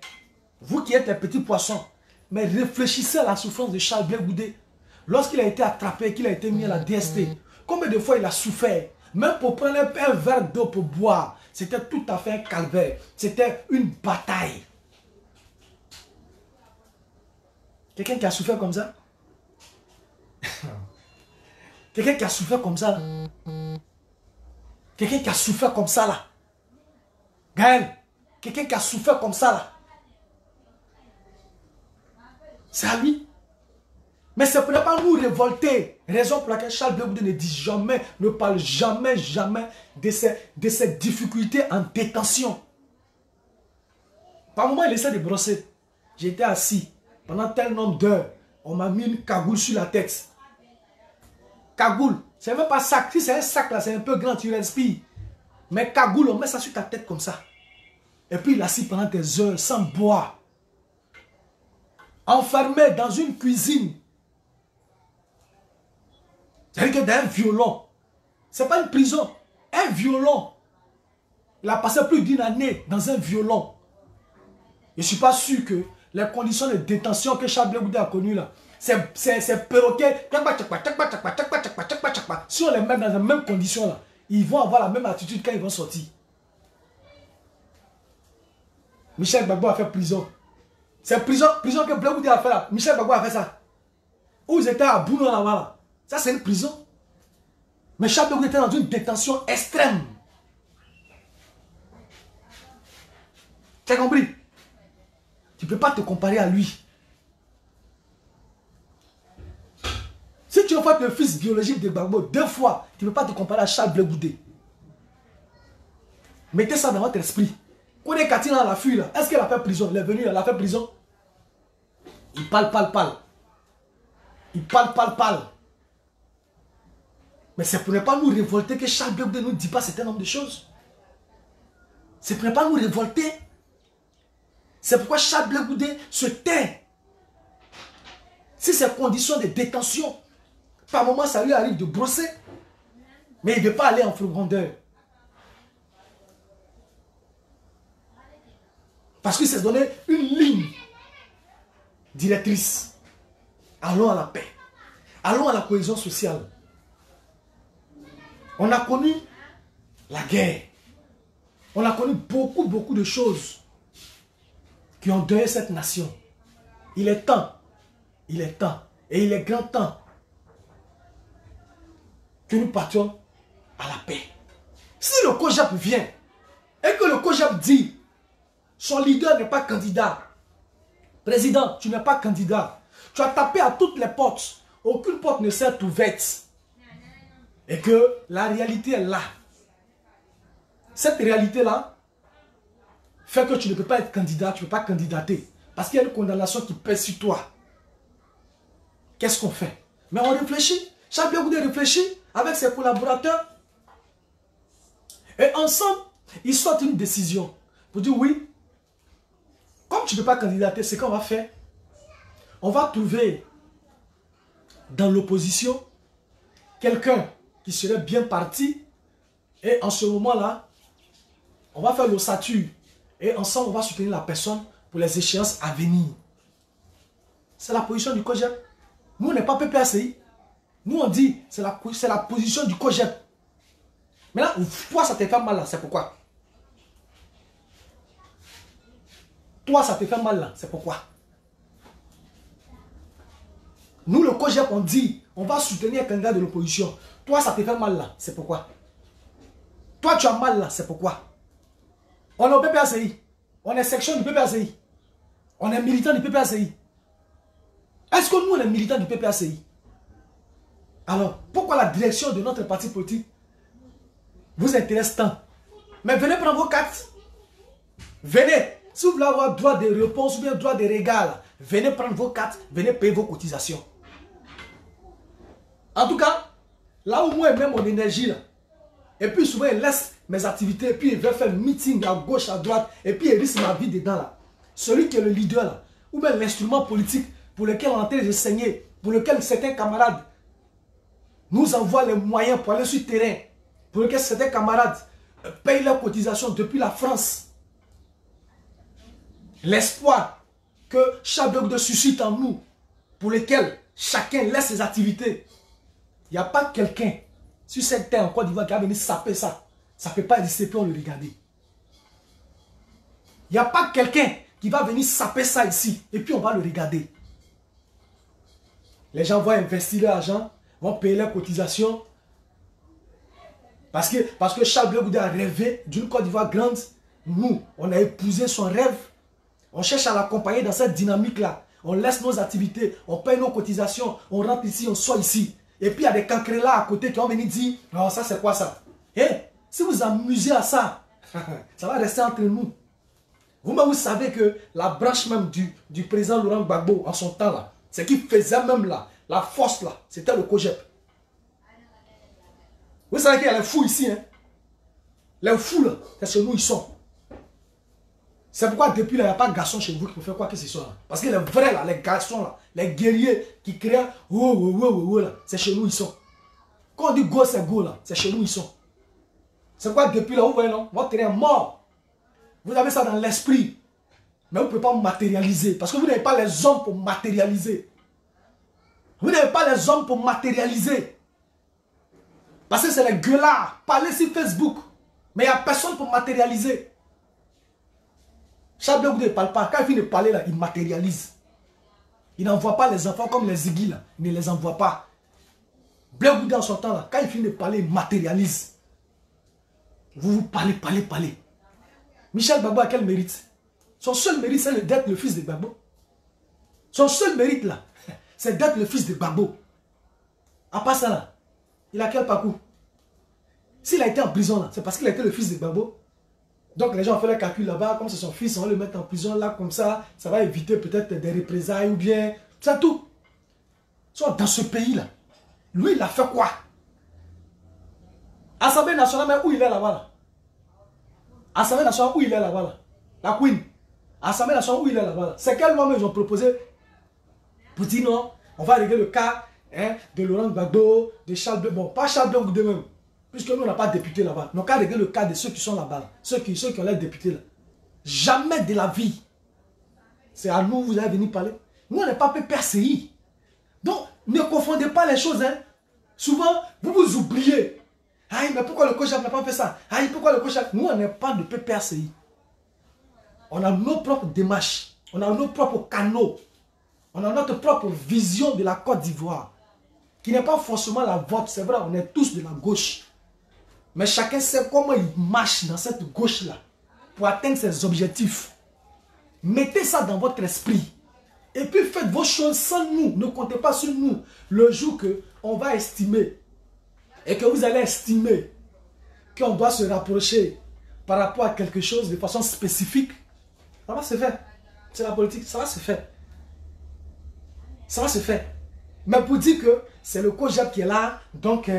Vous qui êtes les petits poissons, mais réfléchissez à la souffrance de Charles Blé Goudé. Lorsqu'il a été attrapé, qu'il a été mis à la DST, combien de fois il a souffert? Même pour prendre un verre d'eau pour boire, c'était tout à fait un calvaire. C'était une bataille. Quelqu'un qui a souffert comme ça? Quelqu'un qui a souffert comme ça là? Quelqu'un qui a souffert comme ça là? Gaël, quelqu'un qui a souffert comme ça là? C'est à lui. Mais ça ne pourrait pas nous révolter. Raison pour laquelle Charles Blé Goudé ne dit jamais, ne parle jamais de ces difficultés en détention. Par moment, il essaie de brosser. J'étais assis. Pendant tel nombre d'heures, on m'a mis une cagoule sur la tête. Cagoule. C'est même pas sac. Si c'est un sac là, c'est un peu grand, tu respires. Mais cagoule, on met ça sur ta tête comme ça. Et puis il est assis pendant des heures sans boire. Enfermé dans une cuisine. C'est-à-dire que d'un violon. Ce n'est pas une prison. Un violon. Il a passé plus d'une année dans un violon. Je ne suis pas sûr que les conditions de détention que Charles Blé Goudé a connues là, c'est perroquet. Si on les met dans les mêmes conditions là, ils vont avoir la même attitude quand ils vont sortir. Michel Gbagbo a fait prison. C'est prison que Blé Goudé a fait là. Michel Gbagbo a fait ça. Où ils étaient à Bounou là-bas. Ça c'est une prison. Mais Charles Blé Goudé était dans une détention extrême. Tu as compris? Tu ne peux pas te comparer à lui. Si tu veux faire le fils biologique de Gbagbo 2 fois, tu ne peux pas te comparer à Charles Blé Goudé. Mettez ça dans votre esprit. Quand est Katina à la fuite là, est-ce qu'elle a fait prison? Elle est venue, elle a fait prison. Il parle. Il parle. Mais c'est pour ne pas nous révolter que Charles Blé Goudé ne nous dit pas un certain nombre de choses. C'est pour ne pas nous révolter. C'est pourquoi Charles Blé Goudé se tait. Si ces conditions de détention, par moment ça lui arrive de brosser, mais il ne veut pas aller en profondeur. Parce qu'il s'est donné une ligne directrice. Allons à la paix. Allons à la cohésion sociale. On a connu la guerre. On a connu beaucoup de choses qui ont donné cette nation. Il est temps, et il est grand temps que nous partions à la paix. Si le COJEP vient et que le COJEP dit son leader n'est pas candidat, président, tu n'es pas candidat, tu as tapé à toutes les portes, aucune porte ne s'est ouverte, et que la réalité est là. Cette réalité-là fait que tu ne peux pas être candidat, tu ne peux pas candidater. Parce qu'il y a une condamnation qui pèse sur toi. Qu'est-ce qu'on fait? Mais on réfléchit. Charles Blé Goudé réfléchit avec ses collaborateurs. Et ensemble, ils sortent une décision. Pour dire oui, comme tu ne peux pas candidater, c'est qu'on va faire. On va trouver dans l'opposition quelqu'un qui serait bien parti. Et en ce moment-là, on va faire l'ossature. Et ensemble, on va soutenir la personne pour les échéances à venir. C'est la position du COJEP. Nous, on n'est pas PPACI. Nous, on dit, c'est la position du COJEP. Mais là, toi, ça te fait mal là, c'est pourquoi? Toi, ça te fait mal là, c'est pourquoi? Nous, le COJEP, on dit, on va soutenir un candidat de l'opposition. Toi, ça te fait mal là, c'est pourquoi? Toi, tu as mal là, c'est pourquoi? On est au PPACI. On est section du PPACI. On est militant du PPACI. Est-ce que nous, on est militant du PPACI? Alors, pourquoi la direction de notre parti politique vous intéresse tant? Mais venez prendre vos cartes. Venez. Si vous voulez avoir droit de réponse ou bien droit de regard, venez prendre vos cartes, venez payer vos cotisations. En tout cas, là où moi, je mets mon énergie, là, et puis souvent, il laisse mes activités, et puis il veut faire un meeting à gauche, à droite, et puis il risque ma vie dedans, là. Celui qui est le leader, là, ou bien l'instrument politique pour lequel on est en train de saigner, pour lequel certains camarades nous envoient les moyens pour aller sur le terrain, pour lequel certains camarades payent leurs cotisations depuis la France. L'espoir que Charles Blé Goudé suscite en nous, pour lequel chacun laisse ses activités. Il n'y a pas quelqu'un sur cette terre en Côte d'Ivoire qui va venir saper ça. Ça ne peut pas exister, puis on le regarder. Il n'y a pas quelqu'un qui va venir saper ça ici, et puis on va le regarder. Les gens vont investir leur argent, vont payer leurs cotisations. Parce que Charles Blé Goudé a rêvé d'une Côte d'Ivoire grande. Nous, on a épousé son rêve. On cherche à l'accompagner dans cette dynamique-là. On laisse nos activités, on paye nos cotisations, on rentre ici, on sort ici. Et puis il y a des cancrés là à côté qui vont venir dire, non, ça c'est quoi ça? Si vous amusez à ça, ça va rester entre nous. Vous-même, vous savez que la branche même du président Laurent Gbagbo, en son temps là, ce qui faisait même là, la force là, c'était le COJEP. Vous savez qu'il y a les fous ici, hein? Les fous là, c'est chez nous ils sont. C'est pourquoi depuis là, il n'y a pas de garçons chez vous qui peuvent faire quoi que ce soit là. Parce que les vrais là, les garçons là, les guerriers qui créent, là, c'est chez nous ils sont. Quand on dit go, c'est go là, c'est chez nous ils sont. C'est pourquoi depuis là, vous voyez non, votre terrain est mort. Vous avez ça dans l'esprit. Mais vous ne pouvez pas matérialiser. Parce que vous n'avez pas les hommes pour matérialiser. Vous n'avez pas les hommes pour matérialiser. Parce que c'est les gueulards. Parlez sur Facebook. Mais il n'y a personne pour matérialiser. Charles Blé Goudé ne parle pas. Quand il finit de parler là, il matérialise. Il n'envoie pas les enfants comme les Ziggy là. Il ne les envoie pas. Blé Goudé en son temps là, quand il finit de parler, il matérialise. Vous parlez. Michel Gbagbo a quel mérite? Son seul mérite, c'est d'être le fils de Gbagbo. Son seul mérite là, c'est d'être le fils de Gbagbo. À part ça là, il a quel parcours? S'il a été en prison là, c'est parce qu'il a été le fils de Gbagbo. Donc les gens ont fait le calcul là-bas, comme c'est son fils, on va le mettre en prison là, comme ça va éviter peut-être des représailles ou bien, c'est tout. Soit dans ce pays là, lui il a fait quoi? Assemblée nationale, mais où il est là-bas là? Assemblée nationale, où il est là-bas là? La Queen. Assemblée nationale, où il est là-bas là? C'est quel moment ils ont proposé pour dire non, on va régler le cas de Laurent Gbagbo, de Charles Blé, bon, pas Charles Blé Goudé même, puisque nous on n'a pas de député là-bas. Donc on va régler le cas de ceux qui sont là-bas, là. Ceux qui ont l'air députés là. Jamais de la vie. C'est à nous, vous allez venir parler. Nous on n'est pas PPRCI. Donc ne confondez pas les choses. Hein. Souvent, vous vous oubliez. Aïe, mais pourquoi le COJEP n'a pas fait ça? Aïe, pourquoi le COJEP? Nous, on n'est pas de PPRCI. On a nos propres démarches. On a nos propres canaux. On a notre propre vision de la Côte d'Ivoire. Qui n'est pas forcément la vôtre. C'est vrai, on est tous de la gauche. Mais chacun sait comment il marche dans cette gauche-là. Pour atteindre ses objectifs. Mettez ça dans votre esprit. Et puis faites vos choses sans nous. Ne comptez pas sur nous. Le jour qu'on va estimer et que vous allez estimer qu'on doit se rapprocher par rapport à quelque chose de façon spécifique, ça va se faire. C'est la politique, ça va se faire. Ça va se faire. Mais pour dire que c'est le COJEP qui est là, donc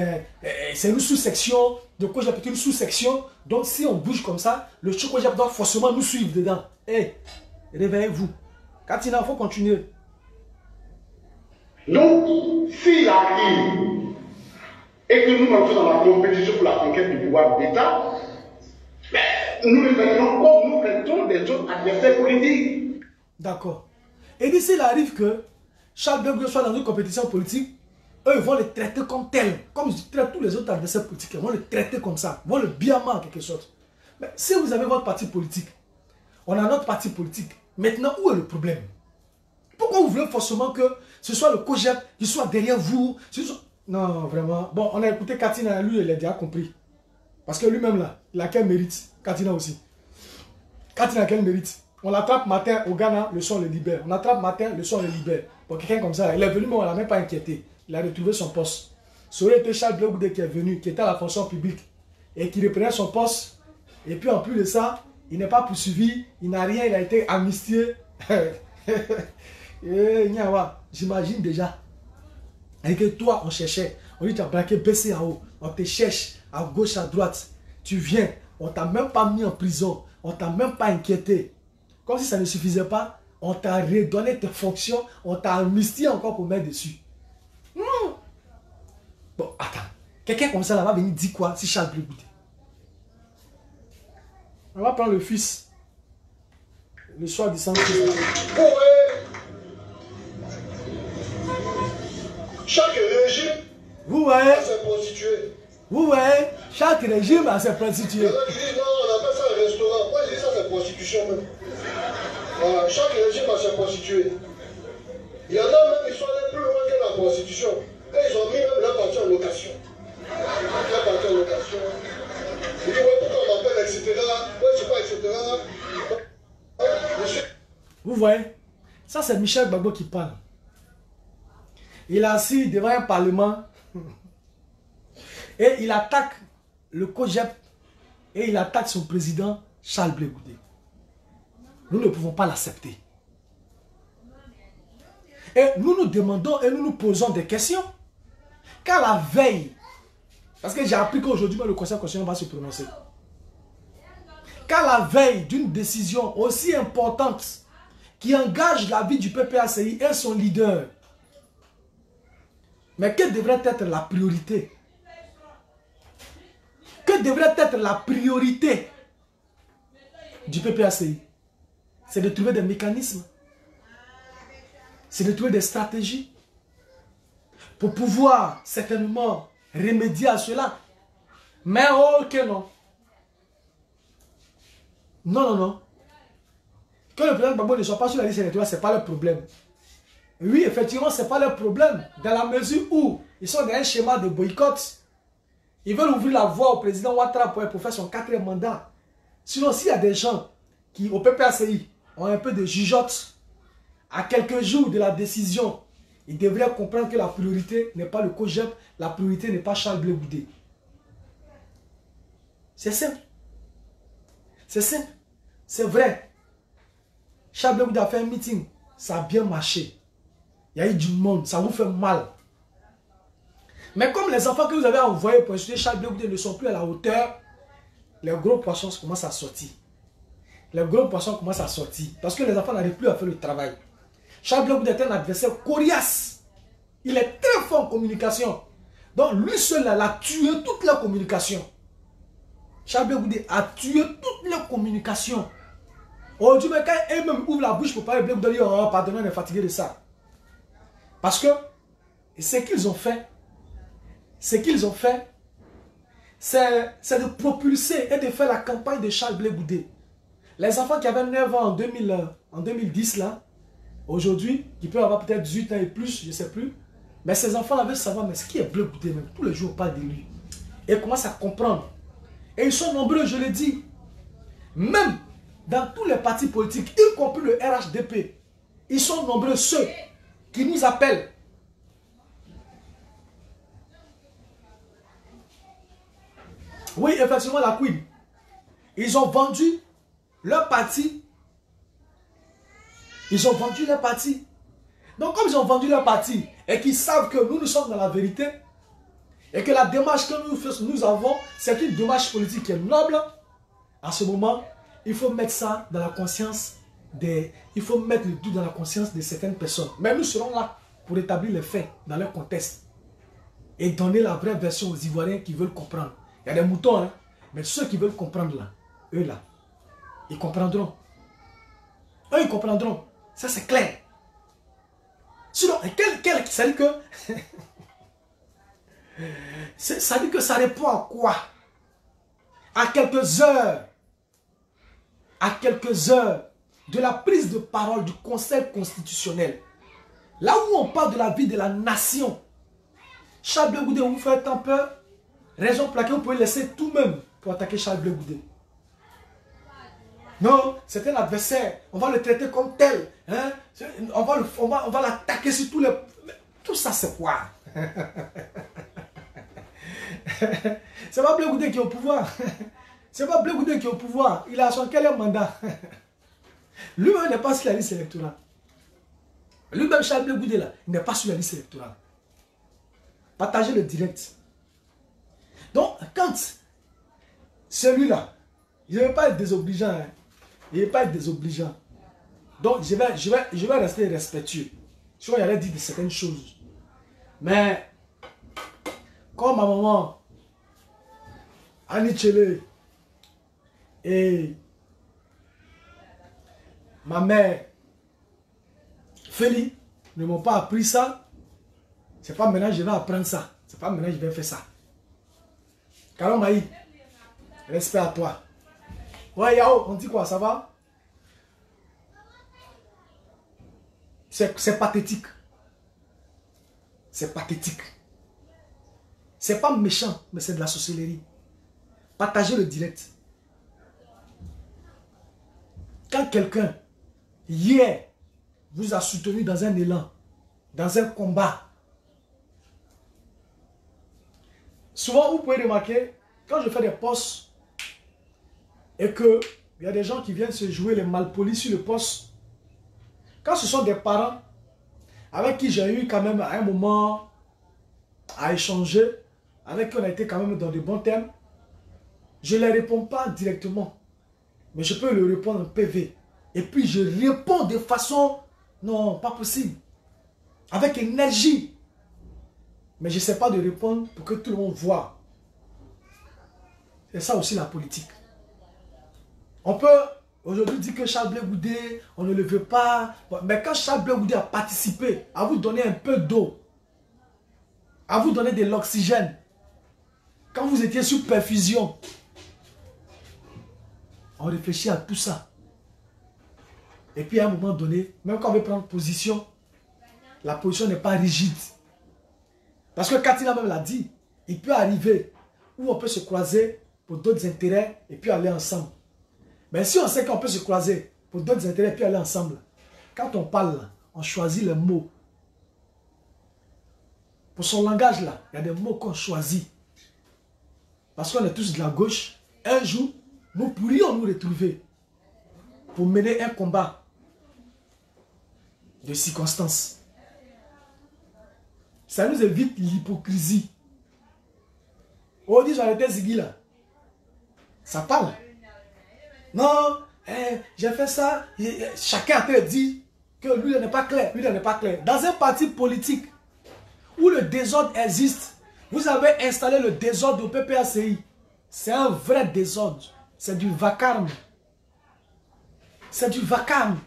c'est une sous-section, le COJEP est une sous-section, donc si on bouge comme ça, le COJEP doit forcément nous suivre dedans. Hé, réveillez-vous. Katina, il faut continuer. Donc, s'il arrive et que nous entrons dans la compétition pour la conquête du pouvoir d'État, nous le mettons comme nous mettons des autres adversaires politiques. D'accord. Et d'ici, il arrive que Charles Blé Goudé soit dans une compétition politique, eux ils vont le traiter comme tel, comme ils traitent tous les autres adversaires politiques, ils vont le traiter comme ça, ils vont le biamer en quelque sorte. Mais si vous avez votre parti politique, on a notre parti politique, maintenant où est le problème? Pourquoi vous voulez forcément que ce soit le COJEP qui soit derrière vous? Non, vraiment. Bon, on a écouté Katina, lui, il a déjà compris. Parce que lui-même, là, il a quel mérite? Katina aussi. Katina a quel mérite? On l'attrape matin au Ghana, le soir, on le libère. On l'attrape matin, le soir, on le libère. Pour quelqu'un comme ça, il est venu, mais on ne l'a même pas inquiété. Il a retrouvé son poste. Ça aurait été Charles Blé Goudé qui est venu, qui était à la fonction publique, et qui reprenait son poste. Et puis, en plus de ça, il n'est pas poursuivi, il n'a rien, il a été amnistié. J'imagine déjà. Et que toi, on cherchait. On dit, tu as braqué BCAO. On te cherche à gauche, à droite. Tu viens. On t'a même pas mis en prison. On t'a même pas inquiété. Comme si ça ne suffisait pas, on t'a redonné tes fonctions. On t'a amnistié encore pour mettre dessus. Bon, attends. Quelqu'un comme ça là va venir dire quoi si Charles Blé Goudé? On va prendre le fils. Le soir du sang. Chaque régime vous voyez, s'est constitué. Vous voyez, chaque régime a ses prostituées. Il y en a qui disent non, on appelle ça un restaurant. Moi, je dis ça, c'est prostitution même. Voilà, chaque régime a ses prostituées. Il y en a même qui sont allés plus loin que la prostitution. Et ils ont mis même leur partie en location. Leur partie en location. Ils disent, ouais, pourquoi on m'appelle, etc. Ouais, je sais pas, etc. Vous voyez, ça c'est Michel Gbagbo qui parle. Il est assis devant un parlement et il attaque le COJEP et il attaque son président Charles Blé Goudé. Nous ne pouvons pas l'accepter. Et nous nous demandons et nous nous posons des questions. Car la veille, parce que j'ai appris qu'aujourd'hui le Conseil constitutionnel va se prononcer. Car la veille d'une décision aussi importante qui engage la vie du PPACI et son leader, mais que devrait être la priorité? Que devrait être la priorité du PPACI? C'est de trouver des mécanismes, c'est de trouver des stratégies pour pouvoir certainement remédier à cela. Mais oh que non. Non, non, non. Que le président Gbagbo ne soit pas sur la liste électorale, ce n'est pas le problème. Oui, effectivement, ce n'est pas le problème. Dans la mesure où ils sont dans un schéma de boycott. Ils veulent ouvrir la voie au président Ouattara pour faire son 4e mandat. Sinon, s'il y a des gens qui, au PPACI, ont un peu de jugeote, à quelques jours de la décision, ils devraient comprendre que la priorité n'est pas le COJEP, la priorité n'est pas Charles Blé Goudé. C'est simple. C'est simple. C'est vrai. Charles Blé Goudé a fait un meeting. Ça a bien marché. Il y a eu du monde. Ça vous fait mal. Mais comme les enfants que vous avez envoyés pour étudier Charles Blé Goudé ne sont plus à la hauteur, les gros poissons commencent à sortir. Les gros poissons commencent à sortir. Parce que les enfants n'arrivent plus à faire le travail. Charles Blé Goudé est un adversaire coriace. Il est très fort en communication. Donc lui seul a tué toute la communication. Charles Blé Goudé a tué toutes les communications. Aujourd'hui, quand eux-mêmes ouvrent la bouche pour parler, Blé Goudé dit, oh, pardonnez, on est fatigué de ça. Parce que ce qu'ils ont fait, c'est de propulser et de faire la campagne de Charles Blé Goudé. Les enfants qui avaient 9 ans en 2010, là, aujourd'hui, qui peuvent avoir peut-être 18 ans et plus, je ne sais plus, mais ces enfants-là veulent savoir, mais ce qui est Blé Goudé même, tous les jours on parle de lui. Et ils commencent à comprendre. Et ils sont nombreux, je le dis. Même dans tous les partis politiques, y compris le RHDP, ils sont nombreux ceux qui nous appellent. Oui, effectivement, la Queen. Ils ont vendu leur parti. Ils ont vendu leur parti. Donc, comme ils ont vendu leur parti et qu'ils savent que nous sommes dans la vérité et que la démarche que nous avons, c'est une démarche politique qui est noble, à ce moment, il faut mettre ça dans la conscience il faut mettre le doute dans la conscience de certaines personnes. Mais nous serons là pour établir les faits dans leur contexte et donner la vraie version aux Ivoiriens qui veulent comprendre. Il y a des moutons, hein? Mais ceux qui veulent comprendre là, eux là, ils comprendront. Eux, ils comprendront. Ça, c'est clair. Sinon, ça dit que... ça dit que ça répond à quoi? À quelques heures de la prise de parole du Conseil constitutionnel. Là où on parle de la vie de la nation. Charles Blé Goudé, vous faites un peu... Raison pour laquelle vous pouvez laisser tout même pour attaquer Charles Blé Goudé. Non, c'est un adversaire. On va le traiter comme tel. Hein? On va l'attaquer sur tous les... Tout ça, c'est quoi? C'est pas Blé Goudé qui est au pouvoir. C'est pas Blé Goudé qui est au pouvoir. Il a son quel mandat? Lui-même n'est pas sur la liste électorale. Lui-même, Charles Blé Goudé, là, il n'est pas sur la liste électorale. Partagez le direct. Donc, quand celui-là, je ne vais pas être désobligeant. Hein. Je ne vais pas être désobligeant. Donc, je vais rester respectueux. Sinon, il allait dire de certaines choses. Mais, comme ma maman, Annie Tchele, et ma mère, Félie, ne m'ont pas appris ça. C'est pas maintenant que je vais apprendre ça. C'est pas maintenant que je vais faire ça. Kalombaï, respect à toi. Ouais, Yao, on dit quoi, ça va? C'est pathétique. C'est pathétique. C'est pas méchant, mais c'est de la sorcellerie. Partagez le direct. Quand quelqu'un, hier, vous a soutenu dans un élan, dans un combat, souvent vous pouvez remarquer, quand je fais des posts, et que il y a des gens qui viennent se jouer les malpolis sur le poste, quand ce sont des parents avec qui j'ai eu quand même à un moment à échanger, avec qui on a été quand même dans de bons termes, je ne les réponds pas directement, mais je peux leur répondre en PV. Et puis je réponds de façon, non, pas possible, avec énergie. Mais je ne sais pas de répondre pour que tout le monde voit. C'est ça aussi la politique. On peut aujourd'hui dire que Charles Blé Goudé, on ne le veut pas. Mais quand Charles Blé Goudé a participé à vous donner un peu d'eau, à vous donner de l'oxygène, quand vous étiez sous perfusion, on réfléchit à tout ça. Et puis à un moment donné, même quand on veut prendre position, la position n'est pas rigide. Parce que Katina même l'a dit, il peut arriver où on peut se croiser pour d'autres intérêts et puis aller ensemble. Mais si on sait qu'on peut se croiser pour d'autres intérêts et puis aller ensemble, quand on parle, on choisit les mots. Pour son langage là, il y a des mots qu'on choisit. Parce qu'on est tous de la gauche. Un jour, nous pourrions nous retrouver pour mener un combat de circonstances. Ça nous évite l'hypocrisie. On dit j'arrêtais Ziggy là. Ça parle. Non, j'ai fait ça. Chacun a te dit que lui n'est pas clair. Lui n'est pas clair. Dans un parti politique où le désordre existe, vous avez installé le désordre au PPACI. C'est un vrai désordre. C'est du vacarme. C'est du vacarme.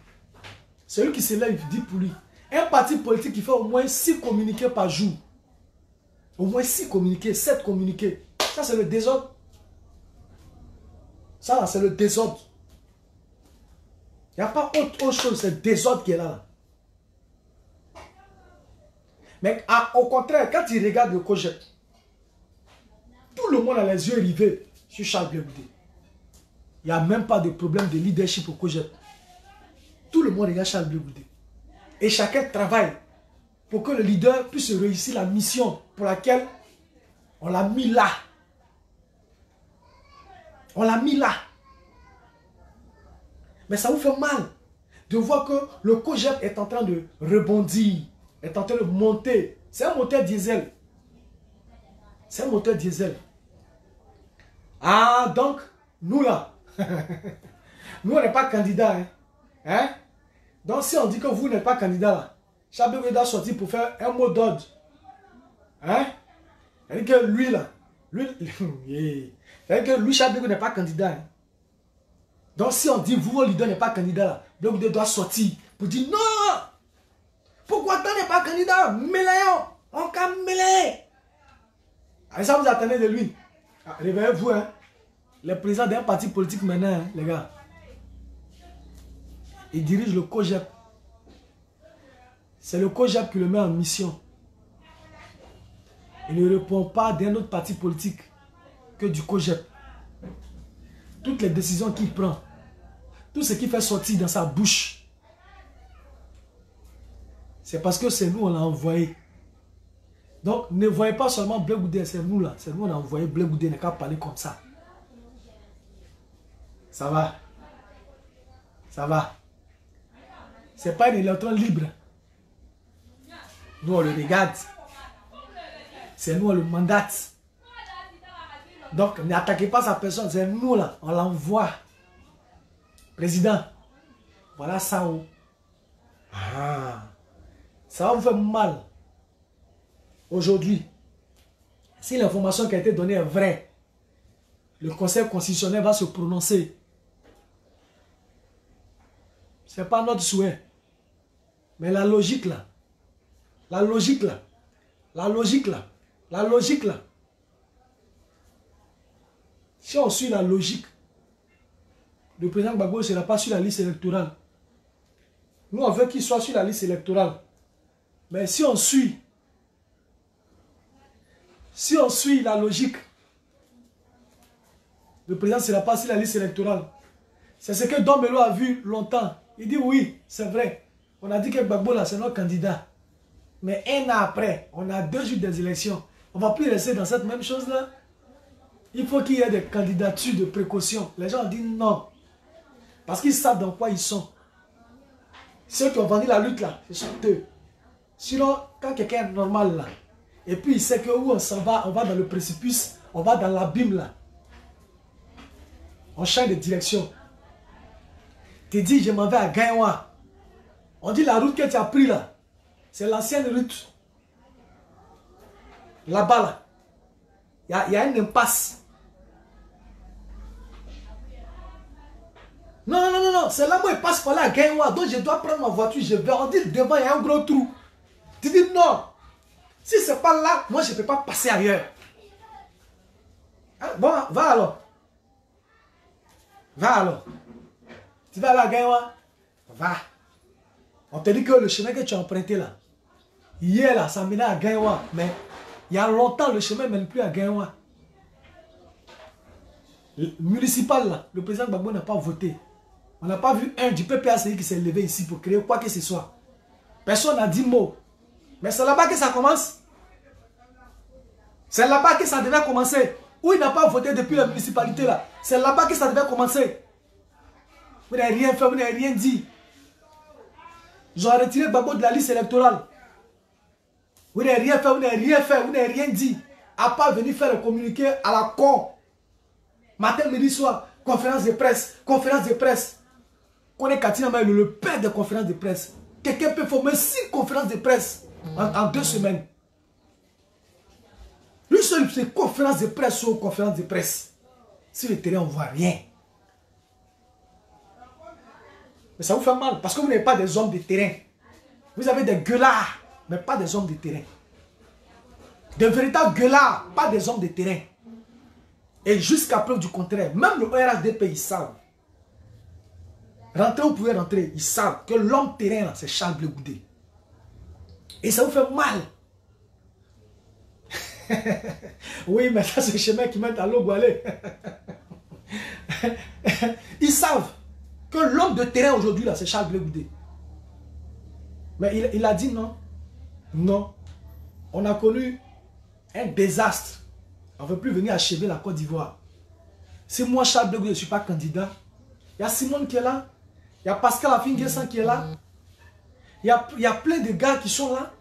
Celui qui se lève dit pour lui. Un parti politique qui fait au moins 6 communiqués par jour. Au moins 6 communiqués, 7 communiqués. Ça, c'est le désordre. Ça, c'est le désordre. Il n'y a pas autre chose, c'est le désordre qui est là. Mais au contraire, quand il regarde le COJEP, tout le monde a les yeux rivés sur Charles Blé Goudé. Il n'y a même pas de problème de leadership au COJEP. Tout le monde regarde Charles Blé Goudé. Et chacun travaille pour que le leader puisse réussir la mission pour laquelle on l'a mis là. On l'a mis là. Mais ça vous fait mal de voir que le COJEP est en train de rebondir, est en train de monter. C'est un moteur diesel. C'est un moteur diesel. Ah, donc, nous là, nous on n'est pas candidat. Hein? Donc si on dit que vous n'êtes pas candidat là, Charles Blé Goudé doit sortir pour faire un mot d'ordre. Hein? C'est-à-dire que lui là, c'est-à-dire que lui, Charles Blé Goudé n'est pas candidat. Hein? Donc si on dit vous, votre leader n'est pas candidat là, Blé Goudé doit sortir pour dire non! Pourquoi tu n'es pas candidat? Méléon! On va mêler! Et ça vous attendez de lui. Réveillez-vous, hein? Les présidents d'un parti politique maintenant, hein, les gars. Il dirige le COJEP. C'est le COJEP qui le met en mission. Il ne répond pas d'un autre parti politique que du COJEP. Toutes les décisions qu'il prend, tout ce qu'il fait sortir dans sa bouche, c'est parce que c'est nous, on l'a envoyé. Donc, ne voyez pas seulement Blé Goudé, c'est nous là. C'est nous, on a envoyé Blé Goudé, n'a qu'à parler comme ça. Ça va. Ça va. C'est pas un électron libre. Nous, on le regarde. C'est nous, on le mandate. Donc, n'attaquez pas sa personne. C'est nous, là. On l'envoie. Président, voilà ça. Ah. Ça va vous faire mal. Aujourd'hui, si l'information qui a été donnée est vraie, le Conseil constitutionnel va se prononcer. Ce n'est pas notre souhait. Mais la logique là, la logique là, la logique là, la logique là, Si on suit la logique, le président Gbagbo ne sera pas sur la liste électorale. Nous, on veut qu'il soit sur la liste électorale. Mais si on suit la logique, le président ne sera pas sur la liste électorale. C'est ce que Don Melo a vu longtemps. Il dit oui, c'est vrai. On a dit que Gbagbo là, c'est notre candidat. Mais un an après, on a 2 jours des élections. On ne va plus rester dans cette même chose-là. Il faut qu'il y ait des candidatures de précaution. Les gens ont dit non. Parce qu'ils savent dans quoi ils sont. Ceux qui ont vendu la lutte là, ce sont eux. Sinon, quand quelqu'un est normal là, et puis il sait que où on s'en va, on va dans le précipice, on va dans l'abîme là. On change de direction. Tu dis, je m'en vais à Gaïwa. On dit la route que tu as pris là, c'est l'ancienne route. Là-bas là, il y a une impasse. Non, non, non, non, c'est là où il passe par là à Gaïwa. Donc je dois prendre ma voiture, je vais. On dit devant, il y a un gros trou. Tu dis non. Si c'est pas là, moi je ne peux pas passer ailleurs. Hein? Bon, va alors. Va alors. Tu vas aller à Gaïwa? Va. On te dit que le chemin que tu as emprunté là, hier là, ça menait à Gaïwa. Mais il y a longtemps, le chemin ne mène plus à Gaïwa. Le municipal là, le président Gbagbo n'a pas voté. On n'a pas vu un du PPACI qui s'est levé ici pour créer quoi que ce soit. Personne n'a dit mot. Mais c'est là-bas que ça commence. C'est là-bas que ça devait commencer. Où il n'a pas voté depuis la municipalité là. C'est là-bas que ça devait commencer. Vous n'avez rien fait, vous n'avez rien dit. Ils ont retiré Gbagbo de la liste électorale. Vous n'avez rien fait, vous n'avez rien fait, vous n'avez rien dit. À part venir faire le communiqué à la con. Matin, midi, soir, conférence de presse, conférence de presse. Qu'on est Katina Maïlo, le père des conférences de presse. Quelqu'un peut former 6 conférences de presse en 2 semaines. Lui seul, c'est conférence de presse sur conférence de presse. Sur le terrain, on ne voit rien. Mais ça vous fait mal, parce que vous n'avez pas des hommes de terrain. Vous avez des gueulards, mais pas des hommes de terrain. De véritables gueulards, pas des hommes de terrain. Et jusqu'à preuve du contraire, même le RHDP, ils savent. Rentrez, vous pouvez rentrer, ils savent que l'homme terrain, là, c'est Charles Blé Goudé. Et ça vous fait mal. Oui, mais ça, c'est le chemin qui mène à Logoualé. Ils savent que l'homme de terrain aujourd'hui, là, c'est Charles Blé Goudé. Mais il a dit non. Non. On a connu un désastre. On ne veut plus venir achever la Côte d'Ivoire. Si moi, Charles Blé Goudé, je ne suis pas candidat, il y a Simone qui est là. Il y a Pascal Afin-Guessan qui est là. Il y a plein de gars qui sont là.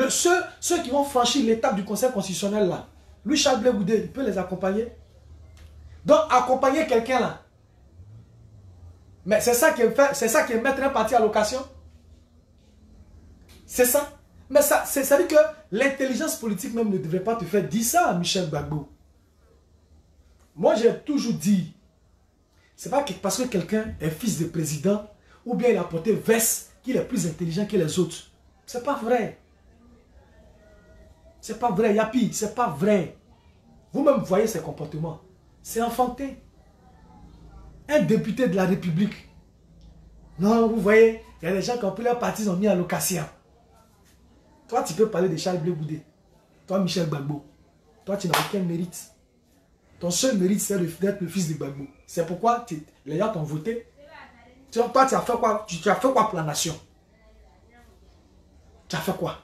Ceux qui vont franchir l'étape du Conseil constitutionnel là. Lui, Charles Blé Goudé, il peut les accompagner. Donc, accompagner quelqu'un là. Mais c'est ça qui est mettre un parti à location. C'est ça. Mais ça veut dire que l'intelligence politique même ne devrait pas te faire dire ça à Michel Gbagbo. Moi, j'ai toujours dit, c'est pas parce que quelqu'un est fils de président ou bien il a porté veste qu'il est plus intelligent que les autres. C'est pas vrai. C'est pas vrai, Yapi, c'est pas vrai. Vous-même voyez ses comportements. C'est enfantin. Un député de la République. Non, vous voyez, il y a des gens qui ont pris leur parti, ils ont mis à location. Toi, tu peux parler de Charles Blé Goudé. Toi, Michel Gbagbo. Toi, tu n'as aucun mérite. Ton seul mérite, c'est d'être le fils de Gbagbo. C'est pourquoi les gens t'ont voté. Toi, tu as fait quoi? Tu as fait quoi pour la nation? Tu as fait quoi?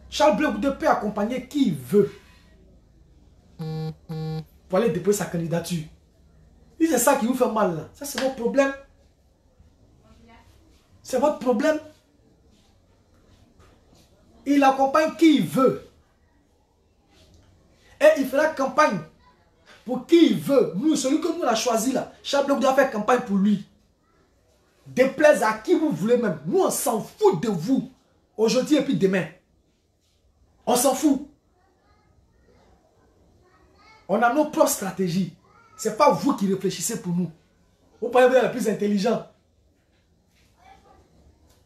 Charles Blé Goudé peut accompagner qui il veut pour aller déposer sa candidature. Si c'est ça qui vous fait mal, là, ça c'est votre problème. C'est votre problème. Il accompagne qui il veut. Et il fera campagne pour qui il veut. Nous, celui que nous on a choisi là, Charles Blé Goudé doit faire campagne pour lui. Déplaise à qui vous voulez même. Nous, on s'en fout de vous. Aujourd'hui et puis demain. On s'en fout. On a nos propres stratégies. Ce n'est pas vous qui réfléchissez pour nous. Vous parlez de la plus intelligent.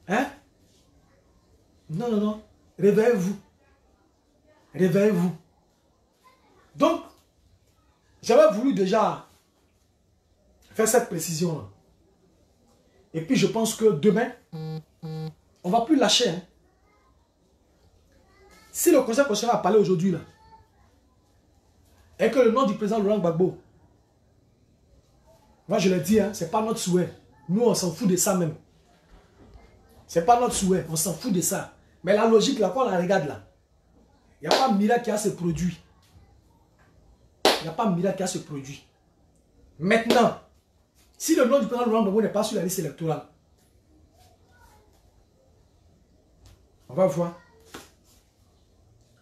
Hein? Non, non, non. Réveillez-vous. Réveillez-vous. Donc, J'avais voulu déjà faire cette précision-là. Et puis je pense que demain, on ne va plus lâcher. Hein. Si le Conseil constitutionnel a parlé aujourd'hui, là, et que le nom du président Laurent Gbagbo, moi je l'ai dit, hein, ce n'est pas notre souhait. Nous, on s'en fout de ça même. Ce n'est pas notre souhait, on s'en fout de ça. Mais la logique, là, quand on la regarde là, il n'y a pas de miracle qui a ce produit. Il n'y a pas de miracle qui a ce produit. Maintenant, si le nom du président Laurent Gbagbo n'est pas sur la liste électorale, on va voir.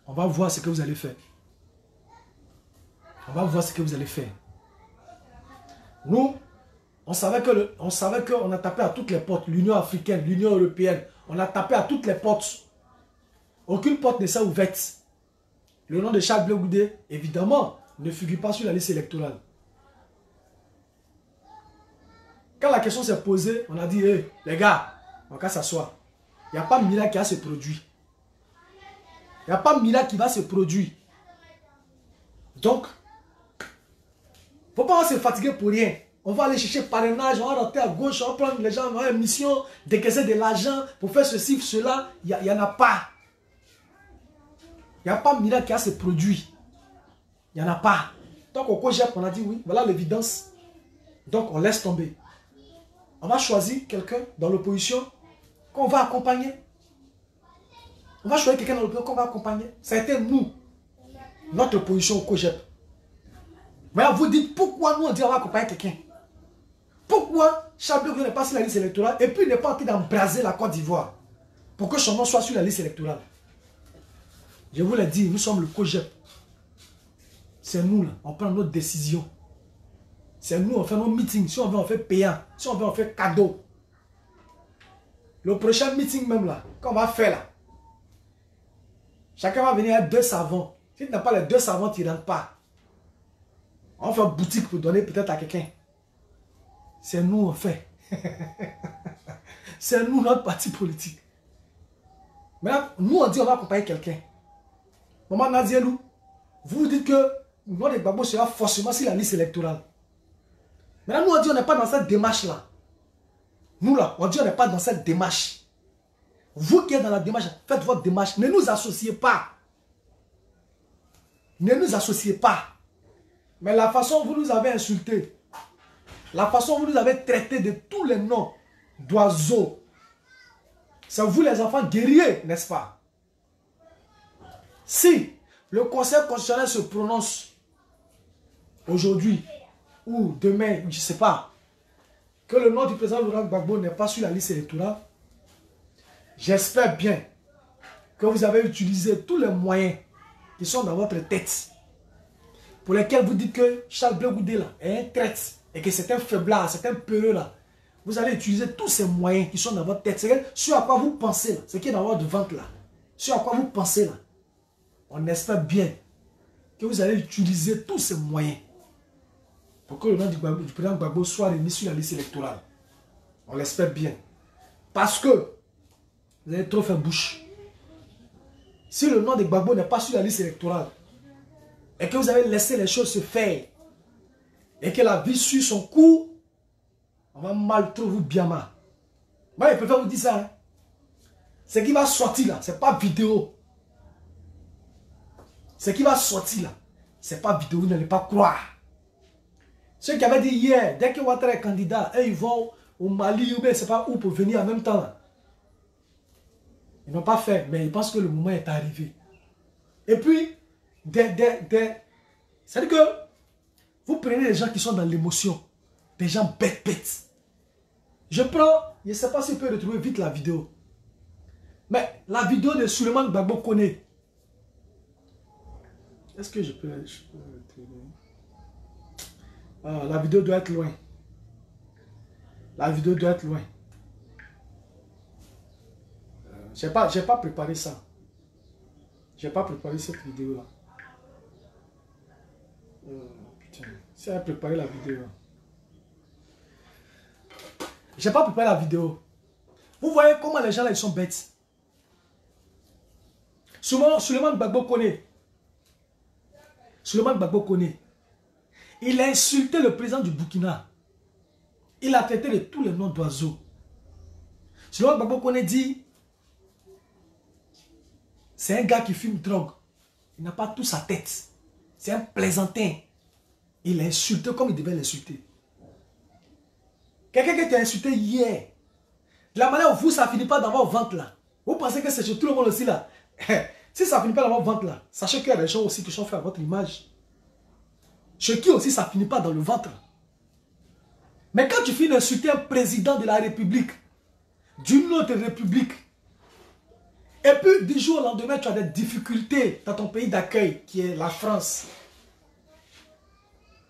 On va voir ce que vous allez faire. On va voir ce que vous allez faire. Nous, on savait qu'on a tapé à toutes les portes. L'Union africaine, l'Union européenne. On a tapé à toutes les portes. Aucune porte ne s'est ouverte. Le nom de Charles Blé Goudé, évidemment, ne figure pas sur la liste électorale. Quand la question s'est posée, on a dit, hey, les gars, on va s'asseoir. Il n'y a pas de miracle qui va se produire. Il n'y a pas de miracle qui va se produire. Donc, il ne faut pas se fatiguer pour rien. On va aller chercher parrainage, on va rentrer à gauche, on va prendre les gens, on va avoir une mission, décaisser de l'argent pour faire ceci, cela. Il n'y en a pas. Il n'y a pas de miracle qui va se produire. Il n'y en a pas. Donc au COJEP, on a dit oui, voilà l'évidence. Donc on laisse tomber. On va choisir quelqu'un dans l'opposition qu'on va accompagner. On va choisir quelqu'un dans l'opposition qu'on va accompagner. Ça a été nous, notre opposition au COJEP. Mais vous dites pourquoi nous on dit on va accompagner quelqu'un. Pourquoi Charles Blé Goudé n'est pas sur la liste électorale et puis il n'est pas en train d'embraser la Côte d'Ivoire pour que son nom soit sur la liste électorale. Je vous l'ai dit, nous sommes le COJEP. C'est nous là, on prend notre décision. C'est nous, on fait nos meetings. Si on veut, on fait payant. Si on veut, on fait cadeau. Le prochain meeting même là, qu'on va faire là, chacun va venir avec 2 savons. Si tu n'as pas les 2 savons, tu ne rentres pas. On fait une boutique pour donner peut-être à quelqu'un. C'est nous, on fait. C'est nous, notre parti politique. Maintenant, nous, on dit on va accompagner quelqu'un. Maman Nadielou, vous dites que notre Gbagbo sera forcément sur la liste électorale. Maintenant, nous, on dit on n'est pas dans cette démarche-là. Nous, là, on dit on n'est pas dans cette démarche. Vous qui êtes dans la démarche, faites votre démarche. Ne nous associez pas. Ne nous associez pas. Mais la façon dont vous nous avez insultés, la façon dont vous nous avez traités de tous les noms d'oiseaux, c'est vous les enfants guerriers, n'est-ce pas? Si le Conseil constitutionnel se prononce aujourd'hui ou demain, je ne sais pas, que le nom du président Laurent Gbagbo n'est pas sur la liste électorale, j'espère bien que vous avez utilisé tous les moyens qui sont dans votre tête, pour lesquels vous dites que Charles Blé Goudé là est un traître et que c'est un faiblard, c'est un peureux là. Vous allez utiliser tous ces moyens qui sont dans votre tête. C'est ce à quoi vous pensez là, ce qui est dans votre ventre là. Ce à quoi vous pensez là. On espère bien que vous allez utiliser tous ces moyens pour que le nom du président Gbagbo soit remis sur la liste électorale. On l'espère bien. Parce que vous avez trop fait bouche. Si le nom de Gbagbo n'est pas sur la liste électorale et que vous avez laissé les choses se faire et que la vie suit son cours, on va mal trouver vous bien mal. Moi, je préfère vous dire ça. Hein. Ce qui va sortir là, ce n'est pas vidéo. Ce qui va sortir là, ce n'est pas vidéo, vous n'allez pas croire. Ceux qui avaient dit hier, dès que Ouattara est candidat, eux, ils vont au Mali ou bien je ne sais pas où pour venir en même temps. Là. Ils n'ont pas fait, mais ils pensent que le moment est arrivé. Et puis, c'est-à-dire que vous prenez les gens qui sont dans l'émotion, des gens bêtes. Je prends, je ne sais pas si je peux retrouver vite la vidéo. Mais la vidéo de Souleymane Gbagbo Koné. Est-ce que je peux retrouver? Ah, la vidéo doit être loin. La vidéo doit être loin. Je n'ai pas préparé ça. Je n'ai pas préparé cette vidéo-là. Putain, si j'avais préparé la vidéo. Je n'ai pas préparé la vidéo. Vous voyez comment les gens là, ils sont bêtes. Souvent, Souleymane Gbagbo Koné. Souleymane Gbagbo Koné. Il a insulté le président du Burkina. Il a traité de tous les noms d'oiseaux. Selon Gbagbo Koné dit, c'est un gars qui fume drogue. Il n'a pas tout sa tête. C'est un plaisantin. Il a insulté comme il devait l'insulter. Quelqu'un qui t'a insulté hier, de la manière où vous, ça ne finit pas dans votre ventre là. Vous pensez que c'est chez tout le monde aussi là. Si ça ne finit pas dans votre ventre là, sachez qu'il y a des gens aussi qui sont faits à votre image. Chez qui aussi ça ne finit pas dans le ventre. Mais quand tu finis d'insulter un président de la République, d'une autre République, et puis du jour au lendemain, tu as des difficultés dans ton pays d'accueil, qui est la France.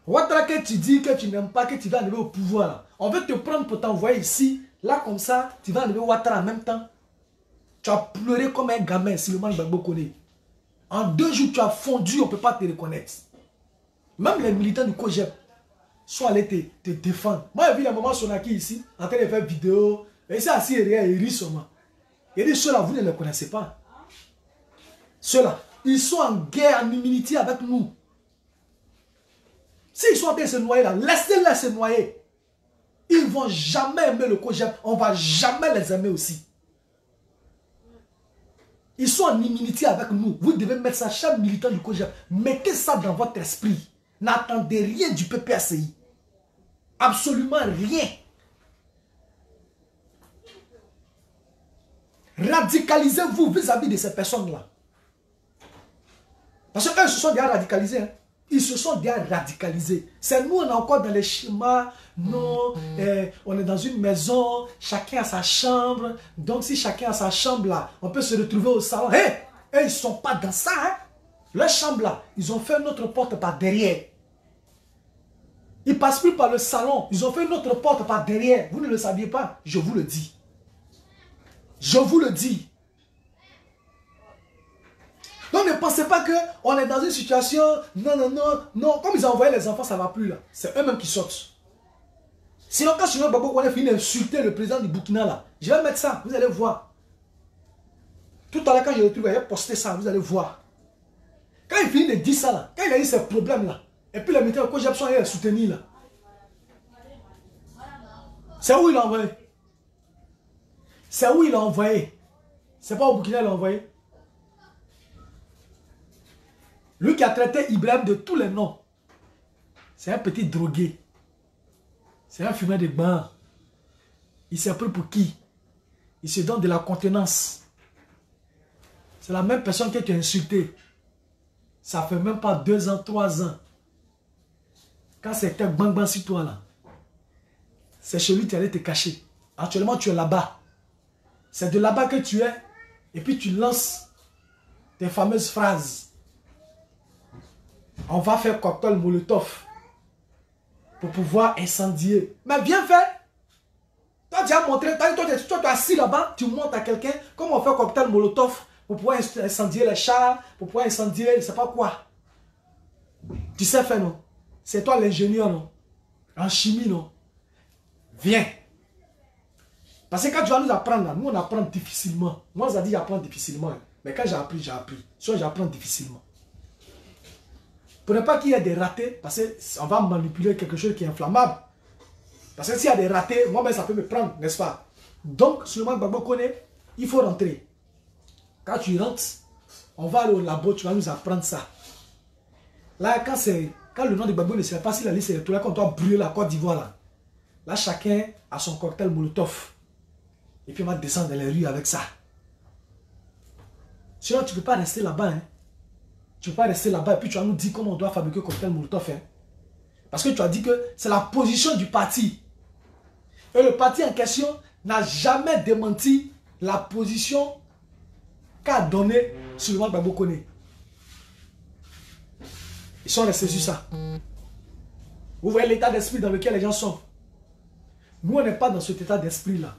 Ouattara, que tu dis que tu n'aimes pas, que tu vas arriver au pouvoir, là. On veut te prendre pour t'envoyer ici, là comme ça, tu vas arriver Ouattara en même temps. Tu as pleuré comme un gamin, si le man Gbagbo Koné. En 2 jours, tu as fondu, on ne peut pas te reconnaître. Même les militants du COJEP sont allés te défendre. Moi, j'ai vu la maman Sonaki ici, en train de faire vidéo. Et c'est assis et il rit seulement. Il dit, ceux-là, vous ne les connaissez pas. Ceux-là, ils sont en guerre, en humilité avec nous. S'ils sont en train de se noyer là, laissez-les se noyer. Ils ne vont jamais aimer le COJEP. On ne va jamais les aimer aussi. Ils sont en humilité avec nous. Vous devez mettre ça, chaque militant du COJEP. Mettez ça dans votre esprit. N'attendez rien du PPACI. Absolument rien. Radicalisez-vous vis-à-vis de ces personnes-là. Parce qu'eux se sont déjà radicalisés. Hein. Ils se sont déjà radicalisés. C'est nous, on est encore dans les schémas. Non, on est dans une maison, chacun a sa chambre. Donc si chacun a sa chambre là, on peut se retrouver au salon. Hé, ils ne sont pas dans ça. Hein. Leur chambre là, ils ont fait notre porte par derrière. Ils ne passent plus par le salon. Ils ont fait notre porte par derrière. Vous ne le saviez pas. Je vous le dis. Je vous le dis. Donc ne pensez pas qu'on est dans une situation, non, non, non, non. Comme ils ont envoyé les enfants, ça ne va plus là. C'est eux-mêmes qui sortent. Sinon, quand Simon Gbagbo Koné finit d'insulter le président du Burkina là, je vais mettre ça, vous allez voir. Tout à l'heure, quand je le trouve, il a posté ça, vous allez voir. Quand il finit de dire ça là, quand il a eu ces problèmes là, et puis les militaires que j'ai besoin de soutenir là, c'est où il l'a envoyé? C'est où il l'a envoyé? C'est pas au Burkina qu'il l'a envoyé? Lui qui a traité Ibrahim de tous les noms. C'est un petit drogué. C'est un fumeur de bain. Il s'est pris pour qui? Il se donne de la contenance. C'est la même personne que tu as insulté. Ça fait même pas 2 ans, 3 ans. Quand c'était bang bang sur toi là, c'est chez lui que tu allais te cacher. Actuellement, tu es là-bas. C'est de là-bas que tu es. Et puis tu lances tes fameuses phrases. On va faire cocktail Molotov pour pouvoir incendier. Mais bien fait. Toi, tu as montré, toi, tu es assis là-bas, tu montres à quelqu'un comment on fait cocktail Molotov pour pouvoir incendier les chars, pour pouvoir incendier, je ne sais pas quoi. Tu sais faire, non? C'est toi l'ingénieur, non? En chimie, non? Viens. Parce que quand tu vas nous apprendre, là, nous on apprend difficilement. Moi, ça dit j'apprends difficilement. Hein. Mais quand j'ai appris, j'ai appris. Soit j'apprends difficilement. Pour ne pas qu'il y ait des ratés, parce qu'on va manipuler quelque chose qui est inflammable. Parce que s'il y a des ratés, moi, ben, ça peut me prendre, n'est-ce pas? Donc, seulement Gbagbo Koné, il faut rentrer. Quand tu rentres, on va aller au labo, tu vas nous apprendre ça. Là, quand le nom de Gbagbo ne sait pas si la liste électorale, quand on doit brûler la Côte d'Ivoire, là, chacun a son cocktail Molotov. Et puis on va descendre dans les rues avec ça. Sinon, tu ne peux pas rester là-bas. Hein. Tu ne peux pas rester là-bas et puis tu vas nous dire comment on doit fabriquer le cocktail Molotov. Hein. Parce que tu as dit que c'est la position du parti. Et le parti en question n'a jamais démenti la position qu'a donnée Souleymane Gbagbo Koné. Ils sont restés sur ça. Vous voyez l'état d'esprit dans lequel les gens sont. Nous, on n'est pas dans cet état d'esprit-là.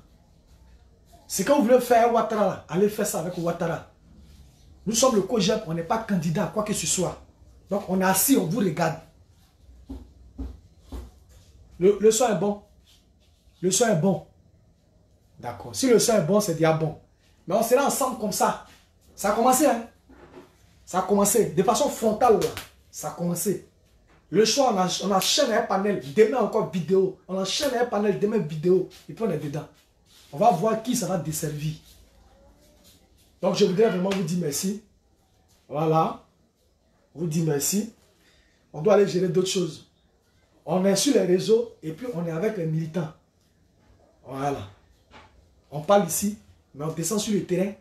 C'est quand vous voulez faire Ouattara, là, allez faire ça avec Ouattara. Nous sommes le COJEP, on n'est pas candidat à quoi que ce soit. Donc on est assis, on vous regarde. Le son est bon. Le son est bon. D'accord. Si le son est bon, c'est déjà bon. Mais on sera ensemble comme ça. Ça a commencé, hein. Ça a commencé. De façon frontale, là. Ça a commencé. Le soir, on enchaîne un panel. Demain, encore vidéo. On enchaîne un panel. Demain, vidéo. Et puis, on est dedans. On va voir qui ça va desservir. Donc, je voudrais vraiment vous dire merci. Voilà. Vous dire merci. On doit aller gérer d'autres choses. On est sur les réseaux et puis on est avec les militants. Voilà. On parle ici, mais on descend sur le terrain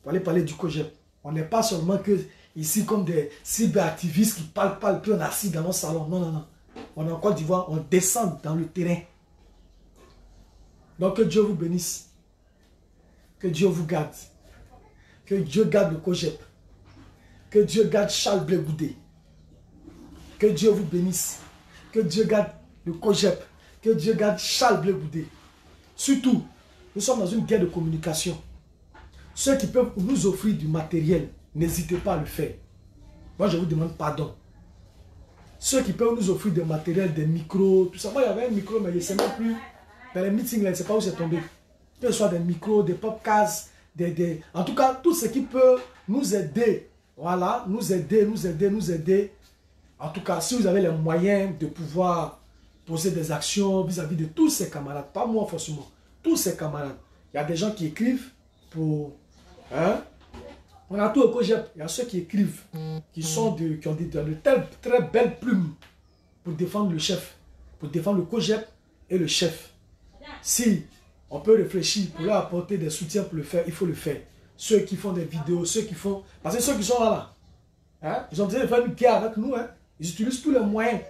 pour aller parler du COJEP. On n'est pas seulement que ici comme des cyberactivistes qui parlent, puis on est assis dans nos salons. Non, non, non. On est en Côte d'Ivoire, on descend dans le terrain. Donc que Dieu vous bénisse. Que Dieu vous garde. Que Dieu garde le COJEP. Que Dieu garde Charles Blé Goudé. Que Dieu vous bénisse. Que Dieu garde le COJEP. Que Dieu garde Charles Blé Goudé. Surtout, nous sommes dans une guerre de communication. Ceux qui peuvent nous offrir du matériel, n'hésitez pas à le faire. Moi, je vous demande pardon. Ceux qui peuvent nous offrir des matériels, des micros, tout ça. Moi, il y avait un micro, mais je ne sais même plus. Dans les meetings, là, je ne sais pas où c'est tombé. Que ce soit des micros, des podcasts, en tout cas, tout ce qui peut nous aider. Voilà, nous aider. En tout cas, si vous avez les moyens de pouvoir poser des actions vis-à-vis de tous ces camarades, pas moi forcément, tous ces camarades. Il y a des gens qui écrivent pour... Hein? On a tout au COJEP. Il y a ceux qui écrivent, qui ont de très belles plumes pour défendre le chef, pour défendre le COJEP et le chef. Si on peut réfléchir pour leur apporter des soutiens pour le faire, il faut le faire. Ceux qui font des vidéos, ceux qui font... Parce que ceux qui sont là, hein, ils ont besoin de faire une guerre avec nous. Hein. Ils utilisent tous les moyens.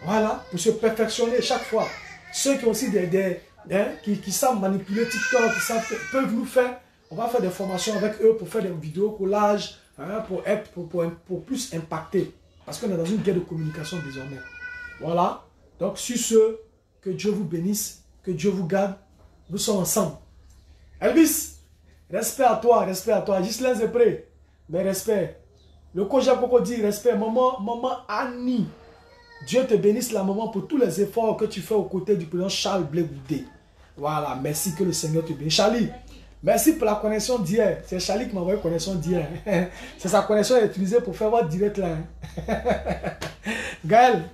Voilà, pour se perfectionner chaque fois. Ceux qui ont aussi qui savent manipuler TikTok, qui peuvent nous faire... On va faire des formations avec eux pour faire des vidéos, collages, hein, pour plus impacter. Parce qu'on est dans une guerre de communication désormais. Voilà. Donc, sur ce, que Dieu vous bénisse, que Dieu vous garde. Nous sommes ensemble. Elvis, respect à toi. Ghislain Zépré, mais respect. Le COJEP Coco dit respect. Maman Annie, Dieu te bénisse la maman pour tous les efforts que tu fais aux côtés du président Charles Blé Goudé. Voilà, merci, que le Seigneur te bénisse. Charlie, merci pour la connexion d'hier. C'est Charlie qui m'a envoyé la connexion d'hier. C'est sa connexion utilisée pour faire votre direct là. Gaël,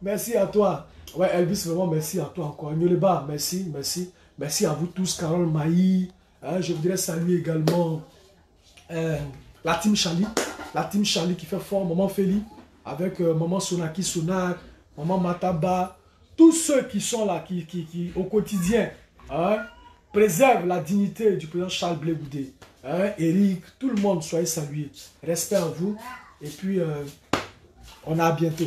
merci à toi. Ouais, Elvis, vraiment merci à toi encore. Nyoleba, merci. Merci à vous tous. Carole Maï. Hein, je voudrais saluer également la team Charlie. La team Charlie qui fait fort. Maman Feli. Avec maman Sonaki Sonak. Maman Mataba. Tous ceux qui sont là, qui au quotidien, hein, préservent la dignité du président Charles Blé Goudé. Hein, Eric, tout le monde, soyez salués. Respect à vous. Et puis, on a à bientôt.